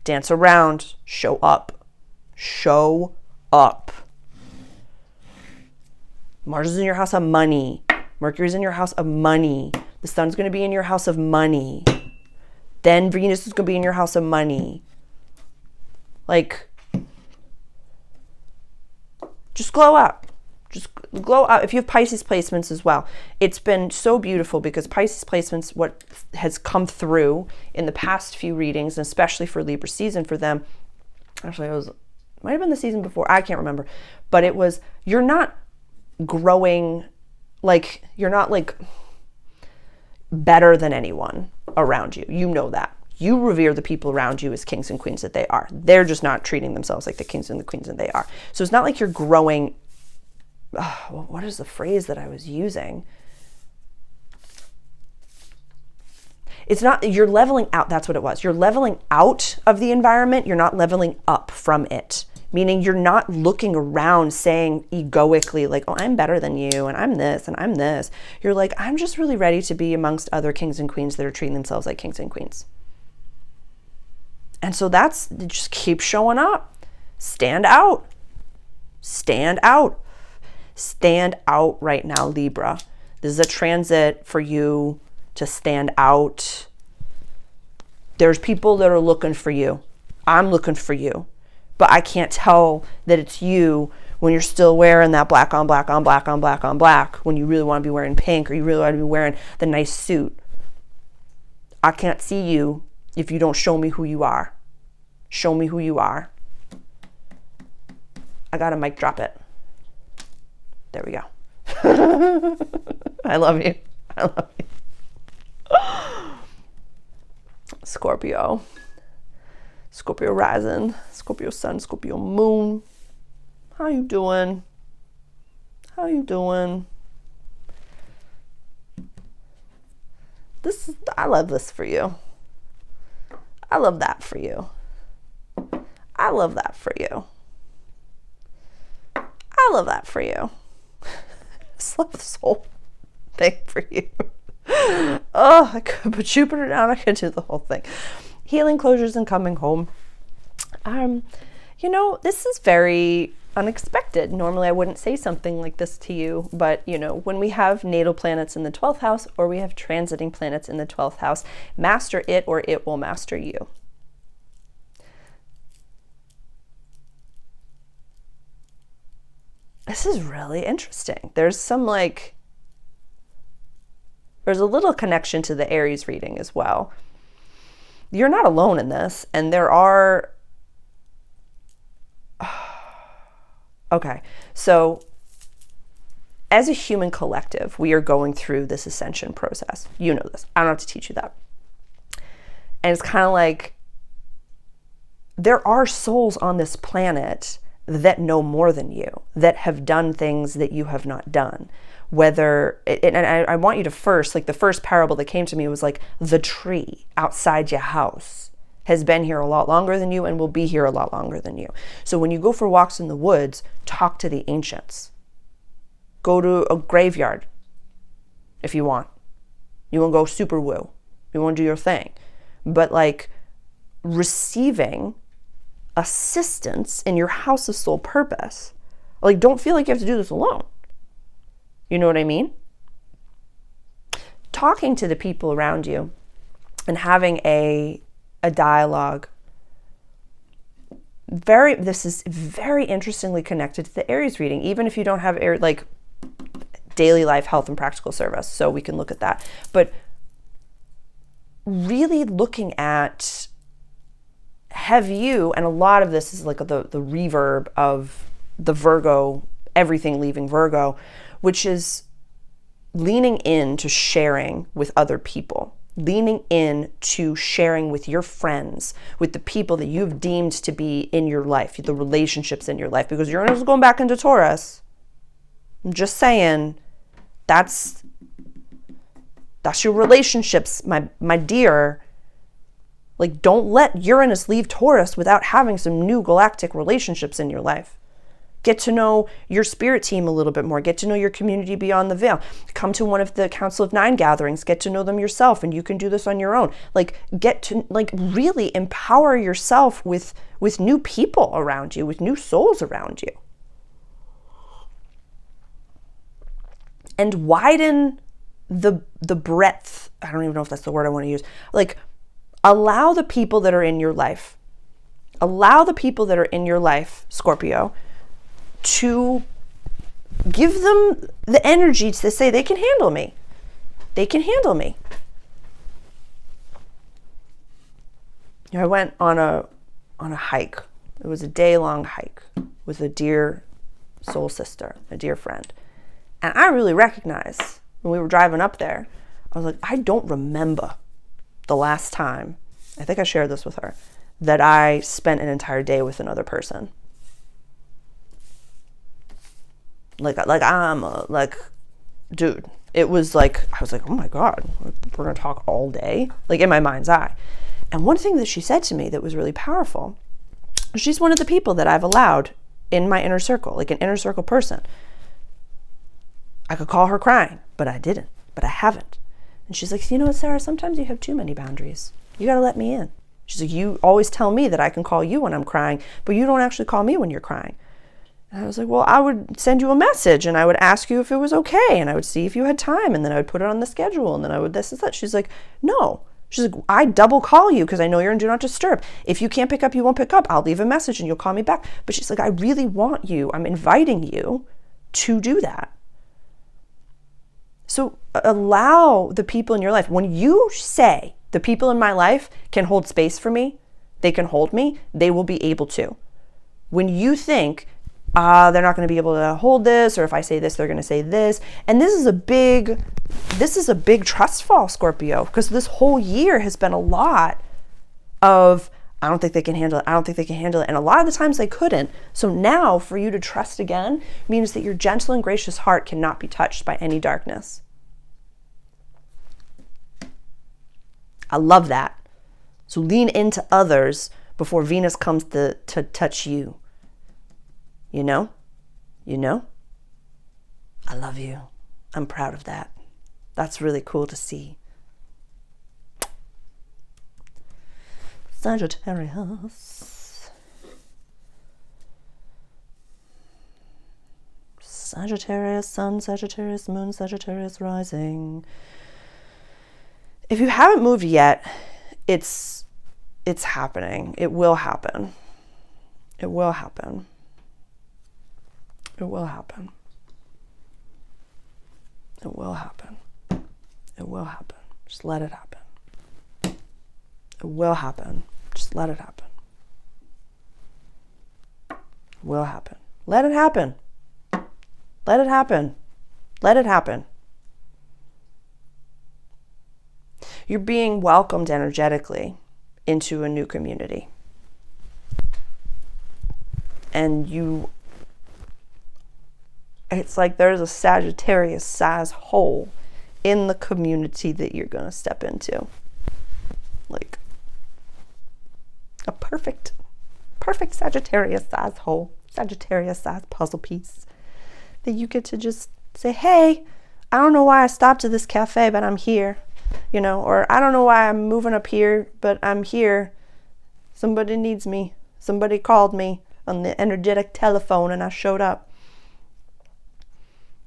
Dance around. Show up. Show up. Mars is in your house of money. Mercury's in your house of money. The sun's going to be in your house of money. Then Venus is going to be in your house of money. Like, just glow up. Just glow up. If you have Pisces placements as well, it's been so beautiful because Pisces placements, what has come through in the past few readings, and especially for Libra season for them, actually might have been the season before, I can't remember, but it was, you're not growing, like, you're not like better than anyone around you. You know that. You revere the people around you as kings and queens that they are. They're just not treating themselves like the kings and the queens that they are. So it's not like you're growing. What is the phrase that I was using? It's not, you're leveling out. That's what it was. You're leveling out of the environment. You're not leveling up from it. Meaning you're not looking around saying egoically like, oh, I'm better than you and I'm this and I'm this. You're like, I'm just really ready to be amongst other kings and queens that are treating themselves like kings and queens. And so that's, just keep showing up. Stand out. Stand out. Stand out right now, Libra. This is a transit for you to stand out. There's people that are looking for you. I'm looking for you. But I can't tell that it's you when you're still wearing that black on black on black on black on black, when you really want to be wearing pink or you really want to be wearing the nice suit. I can't see you if you don't show me who you are. Show me who you are. I gotta mic drop it. There we go. I love you. I love you. Scorpio. Scorpio rising. Scorpio sun. Scorpio moon. How you doing? How you doing? I love this for you. I love that for you. I love that for you. I love that for you. I just love this whole thing for you. Oh, I could put Jupiter down. I could do the whole thing. Healing, closures, and coming home. You know, this is very unexpected. Normally I wouldn't say something like this to you, but you know, when we have natal planets in the 12th house or we have transiting planets in the 12th house, master it or it will master you. This is really interesting. There's a little connection to the Aries reading as well. You're not alone in this, and there are, okay, so as a human collective, we are going through this ascension process. You know this. I don't have to teach you that. And it's kind of like there are souls on this planet that know more than you, that have done things that you have not done. And I want you to first, like the first parable that came to me was like the tree outside your house has been here a lot longer than you and will be here a lot longer than you. So when you go for walks in the woods, talk to the ancients. Go to a graveyard if you want. You want to go super woo. You want to do your thing. But like receiving assistance in your house of soul purpose. Like, don't feel like you have to do this alone. You know what I mean? Talking to the people around you and having a dialogue. This is very interestingly connected to the Aries reading, even if you don't have like daily life, health, and practical service. So we can look at that. But really looking at, have you, and a lot of this is like the reverb of the Virgo, everything leaving Virgo, which is leaning into sharing with other people, leaning in to sharing with your friends, with the people that you've deemed to be in your life, the relationships in your life, because Uranus is going back into Taurus. I'm just saying, that's your relationships, my dear. Like, don't let Uranus leave Taurus without having some new galactic relationships in your life. Get to know your spirit team a little bit more. Get to know your community beyond the veil. Come to one of the Council of Nine gatherings. Get to know them yourself, and you can do this on your own. Like, get to really empower yourself with new people around you, with new souls around you. And widen the breadth. I don't even know if that's the word I want to use. Like, allow the people that are in your life, Scorpio, to give them the energy to say they can handle me. They can handle me. I went on a hike. It was a day-long hike with a dear soul sister, a dear friend. And I really recognized when we were driving up there, I was like, I don't remember the last time, I think I shared this with her, that I spent an entire day with another person. Dude, it was like, I was like, oh my God, we're going to talk all day, like in my mind's eye. And one thing that she said to me that was really powerful, she's one of the people that I've allowed in my inner circle, like an inner circle person. I could call her crying, but I didn't, but I haven't. And she's like, you know what, Sarah, sometimes you have too many boundaries. You got to let me in. She's like, you always tell me that I can call you when I'm crying, but you don't actually call me when you're crying. And I was like, well, I would send you a message and I would ask you if it was okay. And I would see if you had time. And then I would put it on the schedule. And then I would this and that. She's like, no. She's like, I double call you because I know you're in Do Not Disturb. If you can't pick up, you won't pick up. I'll leave a message and you'll call me back. But she's like, I really want you. I'm inviting you to do that. So allow the people in your life. When you say the people in my life can hold space for me, they can hold me, they will be able to. When you think, they're not going to be able to hold this, or if I say this, they're going to say this. And this is a big trust fall, Scorpio, because this whole year has been a lot of, I don't think they can handle it. I don't think they can handle it. And a lot of the times they couldn't. So now for you to trust again means that your gentle and gracious heart cannot be touched by any darkness. I love that. So lean into others before Venus comes to touch you. You know? I love you. I'm proud of that. That's really cool to see. Sagittarius. Sagittarius, Sun, Sagittarius, Moon, Sagittarius, rising. If you haven't moved yet, it's happening. It will happen. It will happen. It will happen. It will happen. It will happen. Just let it happen. It will happen. Just let it happen. It will happen. Let it happen. Let it happen. Let it happen. You're being welcomed energetically into a new community. And it's like there's a Sagittarius size hole in the community that you're going to step into. Like a perfect Sagittarius size hole, Sagittarius size puzzle piece that you get to just say, hey, I don't know why I stopped at this cafe, but I'm here, or I don't know why I'm moving up here, but I'm here. Somebody needs me. Somebody called me on the energetic telephone and I showed up.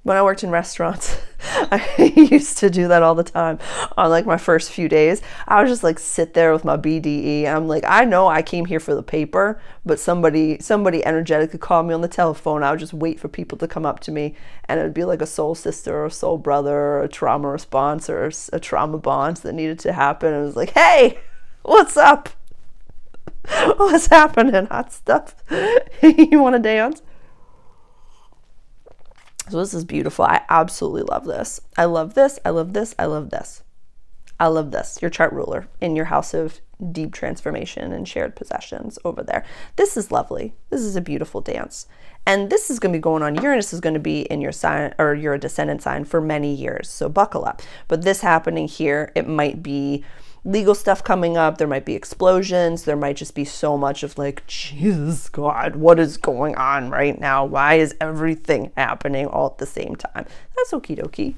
When I worked in restaurants, I used to do that all the time. On like my first few days, I would just like sit there with my BDE. I'm like, I know I came here for the paper, but somebody energetically called me on the telephone. I would just wait for people to come up to me, and it would be like a soul sister or a soul brother or a trauma response or a trauma bond that needed to happen. And it was like, hey, what's up? What's happening? Hot stuff. You want to dance? So this is beautiful. I absolutely love this. I love this. I love this. I love this. I love this. Your chart ruler in your house of deep transformation and shared possessions over there. This is lovely. This is a beautiful dance. And this is going to be going on. Uranus is going to be in your sign or your descendant sign for many years. So buckle up. But this happening here, it might be legal stuff coming up. There might be explosions. There might just be so much of like, Jesus God, what is going on right now? Why is everything happening all at the same time? That's okie dokie.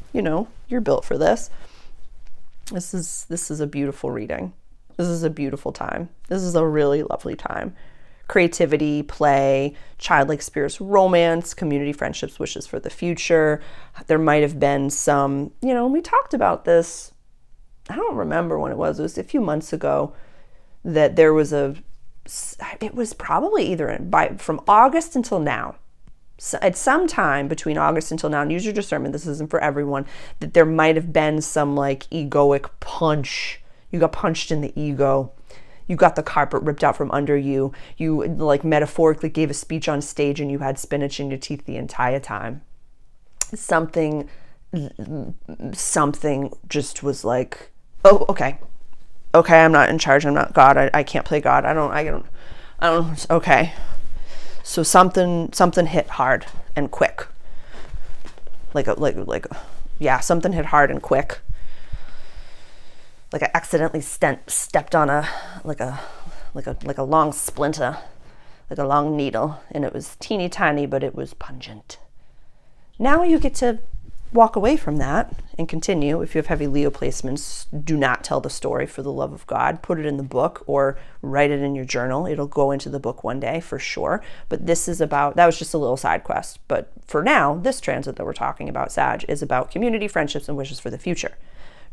You're built for this. This is a beautiful reading. This is a beautiful time. This is a really lovely time. creativity, play, childlike spirits, romance, community, friendships, wishes for the future. There might have been some, we talked about this, I don't remember when it was a few months ago, that there was it was probably either from August until now. So at some time between August until now, and use your discernment, this isn't for everyone, that there might have been some like egoic punch. You got punched in the ego. You got the carpet ripped out from under you. You like metaphorically gave a speech on stage and you had spinach in your teeth the entire time. Something just was like, oh, okay, I'm not in charge. I'm not God. I can't play God. I don't, okay. So something hit hard and quick. Something hit hard and quick. Like I accidentally stepped on a long splinter, like a long needle, and it was teeny tiny, but it was pungent. Now you get to walk away from that and continue. If you have heavy Leo placements, do not tell the story for the love of God. Put it in the book or write it in your journal. It'll go into the book one day for sure. But this is about, that was just a little side quest. But for now, this transit that we're talking about, Sag, is about community, friendships, and wishes for the future.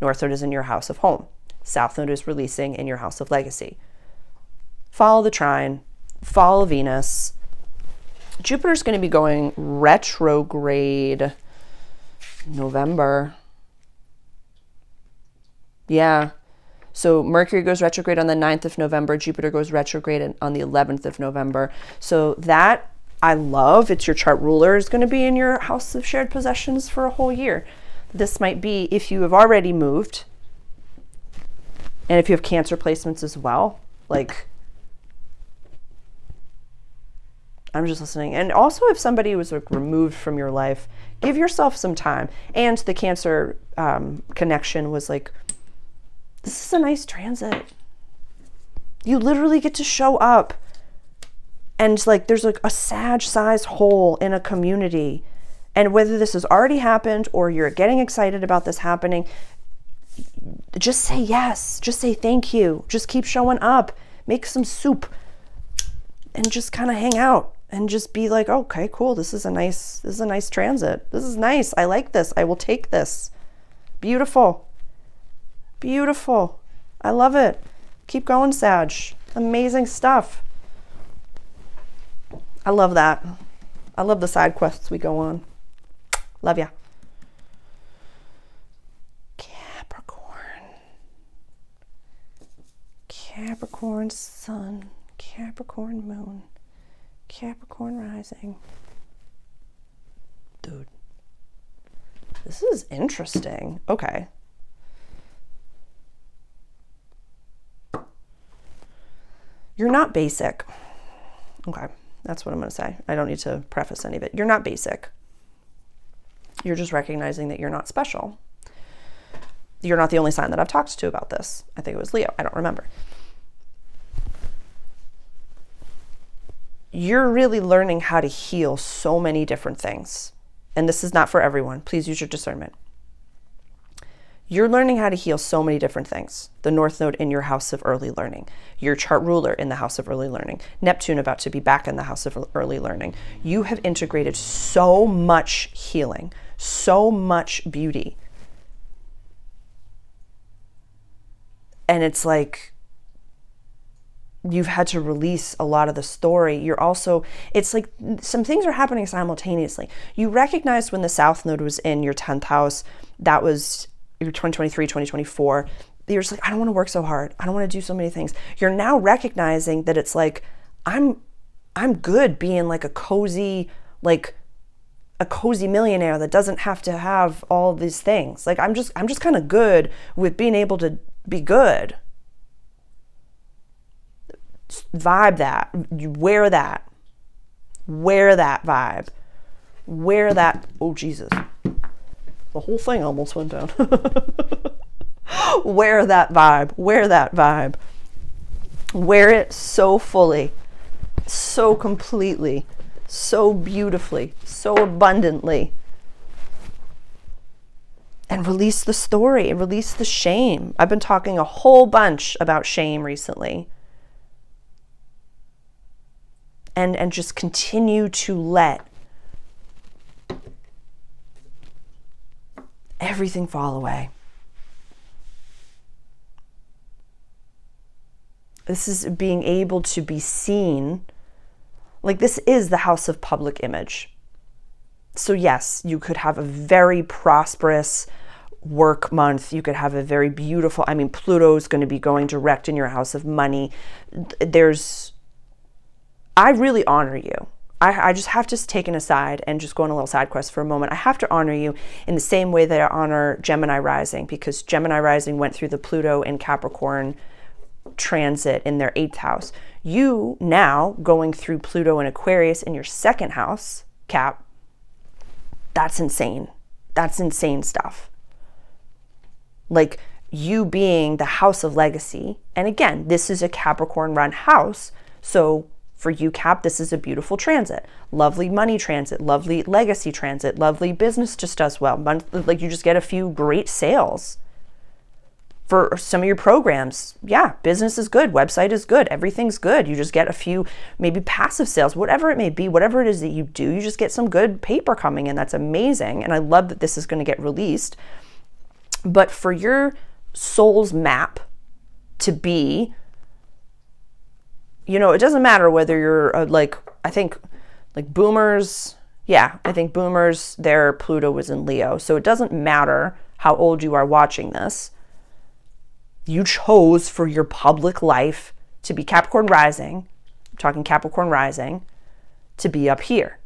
North Node is in your house of home. South Node is releasing in your house of legacy. Follow the trine, follow Venus. Jupiter's going to be going retrograde November. Yeah. So Mercury goes retrograde on the 9th of November. Jupiter goes retrograde on the 11th of November. So that I love. It's your chart ruler is going to be in your house of shared possessions for a whole year. This might be if you have already moved and if you have Cancer placements as well. Like, I'm just listening. And also if somebody was like removed from your life, give yourself some time. And the Cancer connection was like, this is a nice transit. You literally get to show up. And like there's like a Sag-sized hole in a community. And whether this has already happened or you're getting excited about this happening, just say yes. Just say thank you. Just keep showing up. Make some soup. And just kind of hang out. And just be like, okay, cool. This is a nice transit. This is nice. I like this. I will take this. Beautiful. Beautiful. I love it. Keep going, Sag. Amazing stuff. I love that. I love the side quests we go on. Love ya. Capricorn sun, Capricorn moon, Capricorn rising. Dude, this is interesting. Okay. You're not basic. Okay, that's what I'm going to say. I don't need to preface any of it. You're not basic. You're just recognizing that you're not special. You're not the only sign that I've talked to about this. I think it was Leo. I don't remember. You're really learning how to heal so many different things. And this is not for everyone. Please use your discernment. You're learning how to heal so many different things. The North Node in your house of early learning. Your chart ruler in the house of early learning. Neptune about to be back in the house of early learning. You have integrated so much healing, so much beauty. And it's like, you've had to release a lot of the story. You're also, it's like some things are happening simultaneously. You recognize when the South Node was in your 10th house, that was your 2023, 2024. You're just like, I don't want to work so hard. I don't want to do so many things. You're now recognizing that it's like, I'm good being like a cozy millionaire that doesn't have to have all these things. Like I'm just kind of good with being able to be good. Vibe that. You wear that. Wear that vibe. Wear that. Oh, Jesus. The whole thing almost went down. Wear that vibe. Wear that vibe. Wear it so fully, so completely, so beautifully, so abundantly. And release the story and release the shame. I've been talking a whole bunch about shame recently. and just continue to let everything fall away. This is being able to be seen. Like, this is the house of public image. So yes, you could have a very prosperous work month. You could have a very beautiful, I mean, Pluto is going to be going direct in your house of money. I really honor you. I just have to take an aside and just go on a little side quest for a moment. I have to honor you in the same way that I honor Gemini rising, because Gemini rising went through the Pluto and Capricorn transit in their 8th house. You now going through Pluto and Aquarius in your 2nd house, Cap, that's insane. That's insane stuff. Like, you being the house of legacy. And again, this is a Capricorn run house. So for you, Cap, this is a beautiful transit. Lovely money transit, lovely legacy transit, lovely business just does well. Like, you just get a few great sales. For some of your programs, yeah, business is good, website is good, everything's good. You just get a few maybe passive sales, whatever it may be, whatever it is that you do, you just get some good paper coming in. That's amazing. And I love that this is going to get released. But for your soul's map to be, you know, it doesn't matter whether you're I think boomers, yeah, I think boomers, their Pluto was in Leo. So it doesn't matter how old you are watching this. You chose for your public life to be Capricorn rising, I'm talking Capricorn rising, to be up here.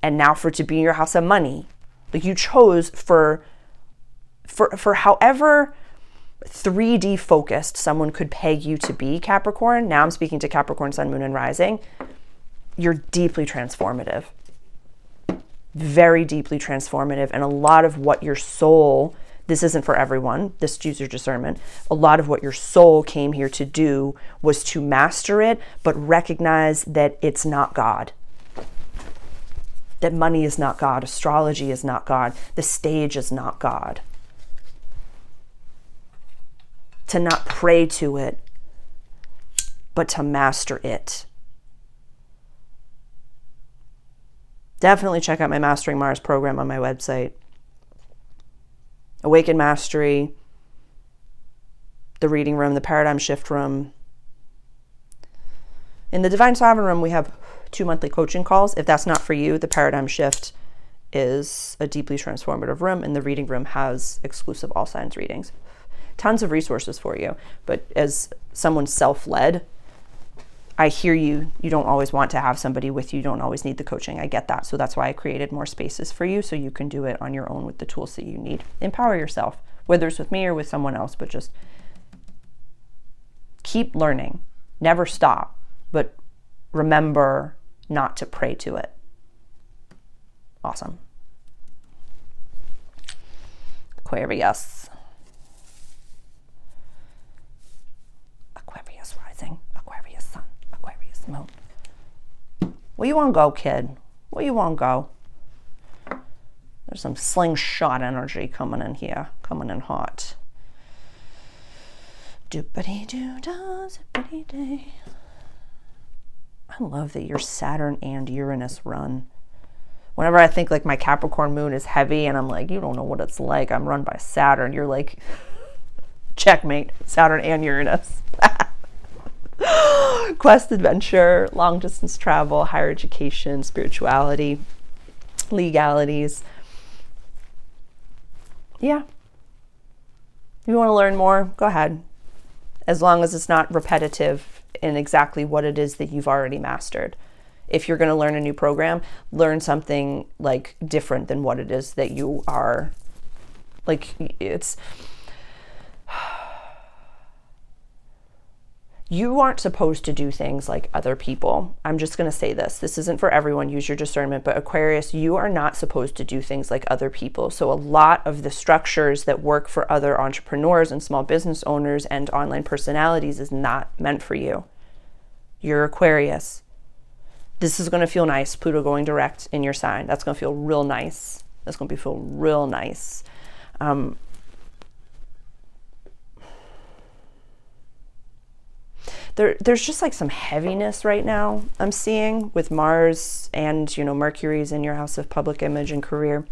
And now for it to be in your house of money. Like, you chose for however 3D focused someone could peg you to be, Capricorn. Now I'm speaking to Capricorn, Sun, Moon, and Rising. You're deeply transformative. Very deeply transformative. And a lot of what your soul, this isn't for everyone, this use your discernment. A lot of what your soul came here to do was to master it, but recognize that it's not God. That money is not God. Astrology is not God. The stage is not God. To not pray to it, but to master it. Definitely check out my Mastering Mars program on my website. Awaken Mastery, the reading room, the paradigm shift room. In the Divine Sovereign room, we have 2 monthly coaching calls. If that's not for you, the paradigm shift is a deeply transformative room, and the reading room has exclusive all signs readings. Tons of resources for you. But as someone self-led, I hear you. You don't always want to have somebody with you. You don't always need the coaching. I get that. So that's why I created more spaces for you, so you can do it on your own with the tools that you need. Empower yourself, whether it's with me or with someone else, but just keep learning. Never stop, but remember not to pray to it. Awesome. Aquarius. Aquarius rising, Aquarius sun, Aquarius moon. Where you want to go, kid? Where you want to go? There's some slingshot energy coming in here, coming in hot. Doopity-doo-dah, zippity-day. I love that your Saturn and Uranus run. Whenever I think like my Capricorn moon is heavy and I'm like, you don't know what it's like, I'm run by Saturn, you're like, checkmate, Saturn and Uranus. Quest, adventure, long distance travel, higher education, spirituality, legalities. Yeah. If you want to learn more, go ahead. As long as it's not repetitive in exactly what it is that you've already mastered. If you're going to learn a new program, learn something like different than what it is that you are. Like, it's, you aren't supposed to do things like other people. I'm just going to say this. This isn't for everyone. Use your discernment. But Aquarius, you are not supposed to do things like other people. So a lot of the structures that work for other entrepreneurs and small business owners and online personalities is not meant for you. You're Aquarius. This is going to feel nice. Pluto going direct in your sign. That's going to feel real nice. That's going to feel real nice. there's just like some heaviness right now I'm seeing with Mars, and Mercury's in your house of public image and career.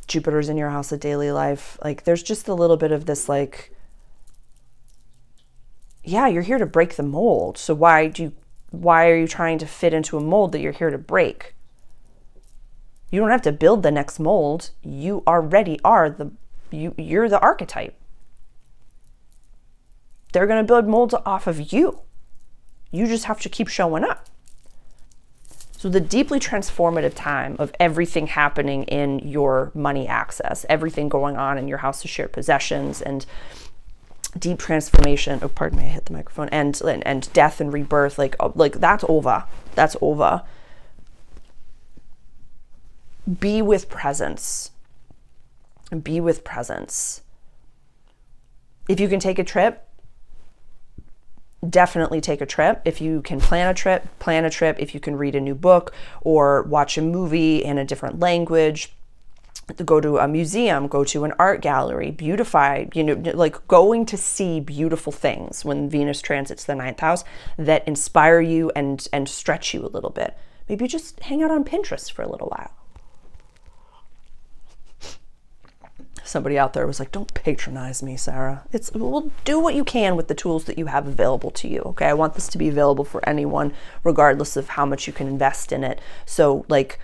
Jupiter's in your house of daily life. Like there's just a little bit of this like, yeah, you're here to break the mold. So why are you trying to fit into a mold that you're here to break? You don't have to build the next mold. You already are you're the archetype. They're going to build molds off of you. You just have to keep showing up. So the deeply transformative time of everything happening in your money access, everything going on in your house of shared possessions, and deep transformation. Oh, pardon me, I hit the microphone. And death and rebirth, like that's over. That's over. Be with presence. Be with presence. If you can take a trip, definitely take a trip. If you can plan a trip, plan a trip. If you can read a new book or watch a movie in a different language, go to a museum, go to an art gallery, beautify, like going to see beautiful things when Venus transits the 9th house that inspire you and stretch you a little bit. Maybe just hang out on Pinterest for a little while. Somebody out there was like, don't patronize me, Sarah. Well, do what you can with the tools that you have available to you. Okay. I want this to be available for anyone, regardless of how much you can invest in it. So like,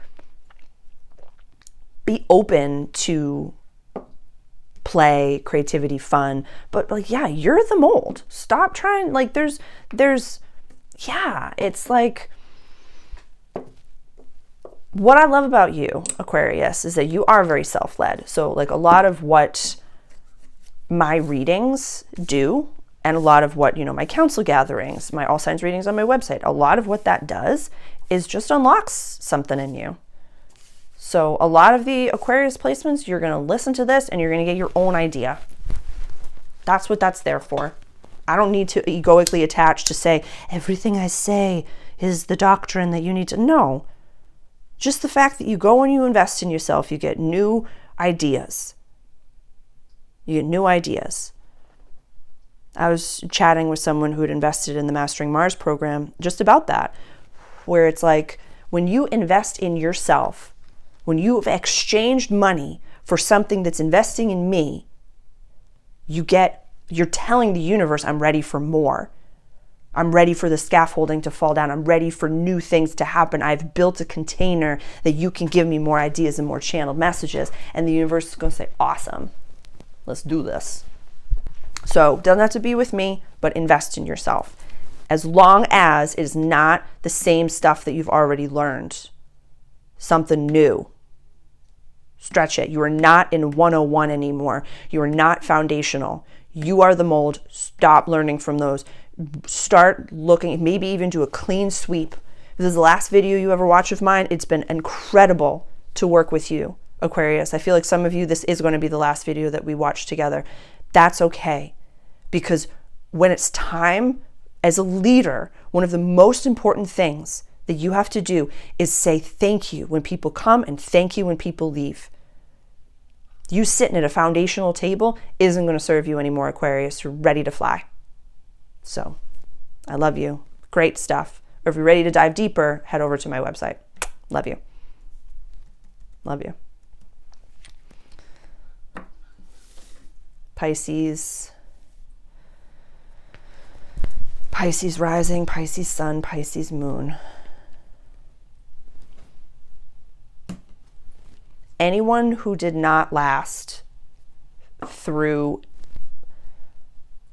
be open to play, creativity, fun, but like, yeah, you're the mold. Stop trying. Like it's like, what I love about you, Aquarius, is that you are very self-led. So like a lot of what my readings do, and a lot of what, my council gatherings, my all signs readings on my website, a lot of what that does is just unlocks something in you. So a lot of the Aquarius placements, you're going to listen to this and you're going to get your own idea. That's what that's there for. I don't need to egoically attach to say, everything I say is the doctrine that you need to know. Just the fact that you go and you invest in yourself, you get new ideas. You get new ideas. I was chatting with someone who had invested in the Mastering Mars program just about that, where it's like when you invest in yourself, when you've exchanged money for something that's investing in me, you're telling the universe, I'm ready for more. I'm ready for the scaffolding to fall down. I'm ready for new things to happen. I've built a container that you can give me more ideas and more channeled messages. And the universe is going to say, awesome, let's do this. So it doesn't have to be with me, but invest in yourself. As long as it is not the same stuff that you've already learned. Something new. Stretch it. You are not in 101 anymore. You are not foundational. You are the mold. Stop learning from those. Start looking, maybe even do a clean sweep. If this is the last video you ever watch of mine, it's been incredible to work with you, Aquarius. I feel like some of you, this is going to be the last video that we watch together. That's okay. Because when it's time, as a leader, one of the most important things that you have to do is say thank you when people come and thank you when people leave. You sitting at a foundational table isn't going to serve you anymore, Aquarius. You're ready to fly. So I love you. Great stuff. Or if you're ready to dive deeper, head over to my website. Love you. Love you. Pisces. Pisces rising, Pisces sun, Pisces moon. Anyone who did not last through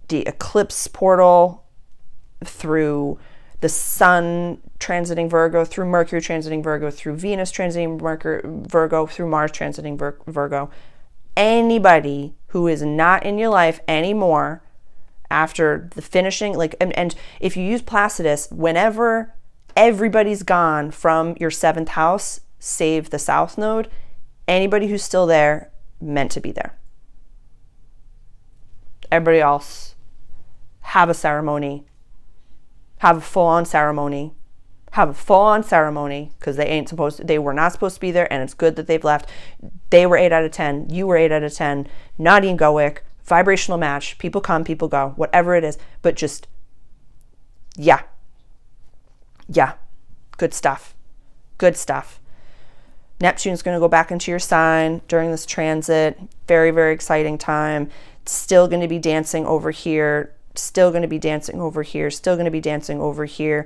the eclipse portal, through the sun transiting Virgo, through Mercury transiting Virgo, through Venus transiting Virgo, through Mars transiting Virgo, anybody who is not in your life anymore after the finishing, like, and if you use Placidus, whenever everybody's gone from your 7th house, save the South Node, anybody who's still there, meant to be there. Everybody else, have a ceremony, have a full-on ceremony, because they were not supposed to be there, and it's good that they've left. They were 8 out of 10, you were 8 out of 10, not egoic, vibrational match, people come, people go, whatever it is, but just Yeah. Yeah. Good stuff. Good stuff. Neptune's going to go back into your sign during this transit. Very, very exciting time. Still going to be dancing over here. Still going to be dancing over here. Still going to be dancing over here.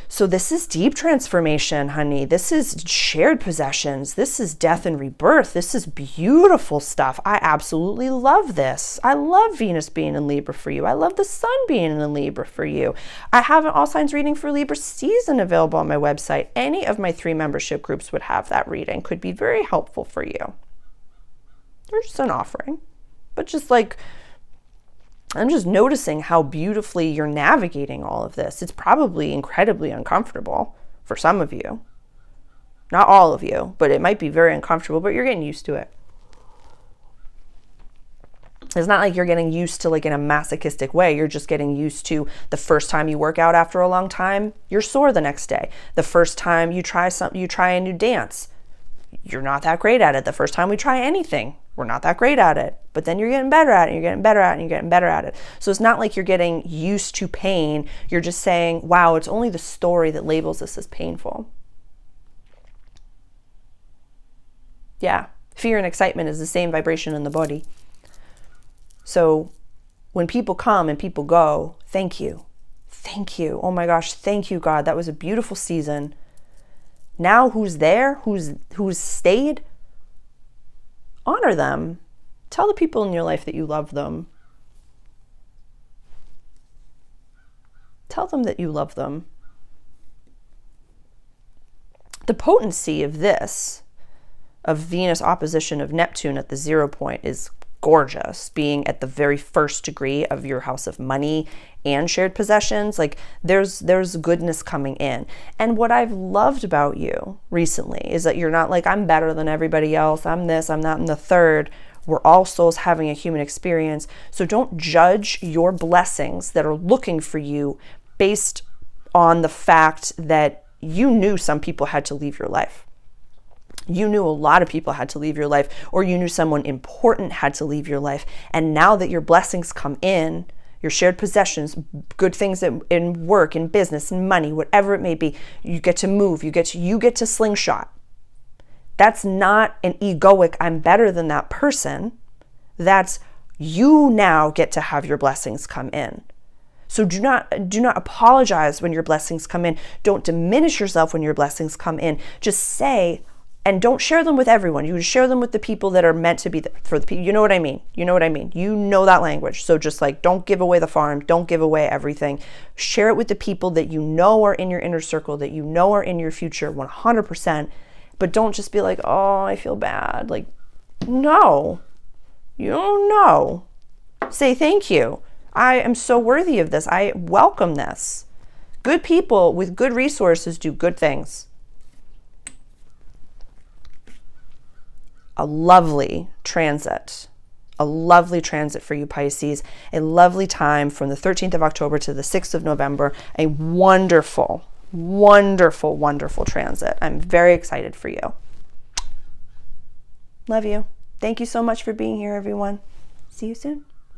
So this is deep transformation, honey. This is shared possessions. This is death and rebirth. This is beautiful stuff. I absolutely love this. I love Venus being in Libra for you. I love the sun being in Libra for you. I have an all signs reading for Libra season available on my website. Any of my 3 membership groups would have that reading. Could be very helpful for you. There's just an offering. But just like, I'm just noticing how beautifully you're navigating all of this. It's probably incredibly uncomfortable for some of you. Not all of you, but it might be very uncomfortable, but you're getting used to it. It's not like you're getting used to like in a masochistic way. You're just getting used to the first time you work out after a long time, you're sore the next day. The first time you try a new dance, you're not that great at it. The first time we try anything, we're not that great at it. But then you're getting better at it, and you're getting better at it, and you're getting better at it. So it's not like you're getting used to pain. You're just saying, wow, it's only the story that labels this as painful. Yeah, fear and excitement is the same vibration in the body. So when people come and people go, thank you. Thank you. Oh my gosh, thank you, God. That was a beautiful season. Now who's there, who's stayed, honor them. Tell the people in your life that you love them. Tell them that you love them. The potency of this, of Venus opposition of Neptune at the 0 point, is gorgeous, being at the very first degree of your house of money and shared possessions. Like there's goodness coming in. And what I've loved about you recently is that you're not like, I'm better than everybody else. I'm this, I'm that, and the third. We're all souls having a human experience. So don't judge your blessings that are looking for you based on the fact that you knew some people had to leave your life. You knew a lot of people had to leave your life, or you knew someone important had to leave your life. And now that your blessings come in, your shared possessions, good things in work, in business, in money, whatever it may be, you get to move, you get to slingshot. That's not an egoic, I'm better than that person. That's you now get to have your blessings come in. So do not apologize when your blessings come in. Don't diminish yourself when your blessings come in. Just say, and don't share them with everyone. You share them with the people that are meant to be for the people. You know what I mean? You know what I mean? You know that language. So just like, don't give away the farm. Don't give away everything. Share it with the people that you know are in your inner circle, that you know are in your future 100%. But don't just be like, oh, I feel bad. Like, no, you don't know. Say thank you. I am so worthy of this. I welcome this. Good people with good resources do good things. A lovely transit for you, Pisces. A lovely time from the 13th of October to the 6th of November. A wonderful, wonderful, wonderful transit. I'm very excited for you. Love you. Thank you so much for being here, everyone. See you soon.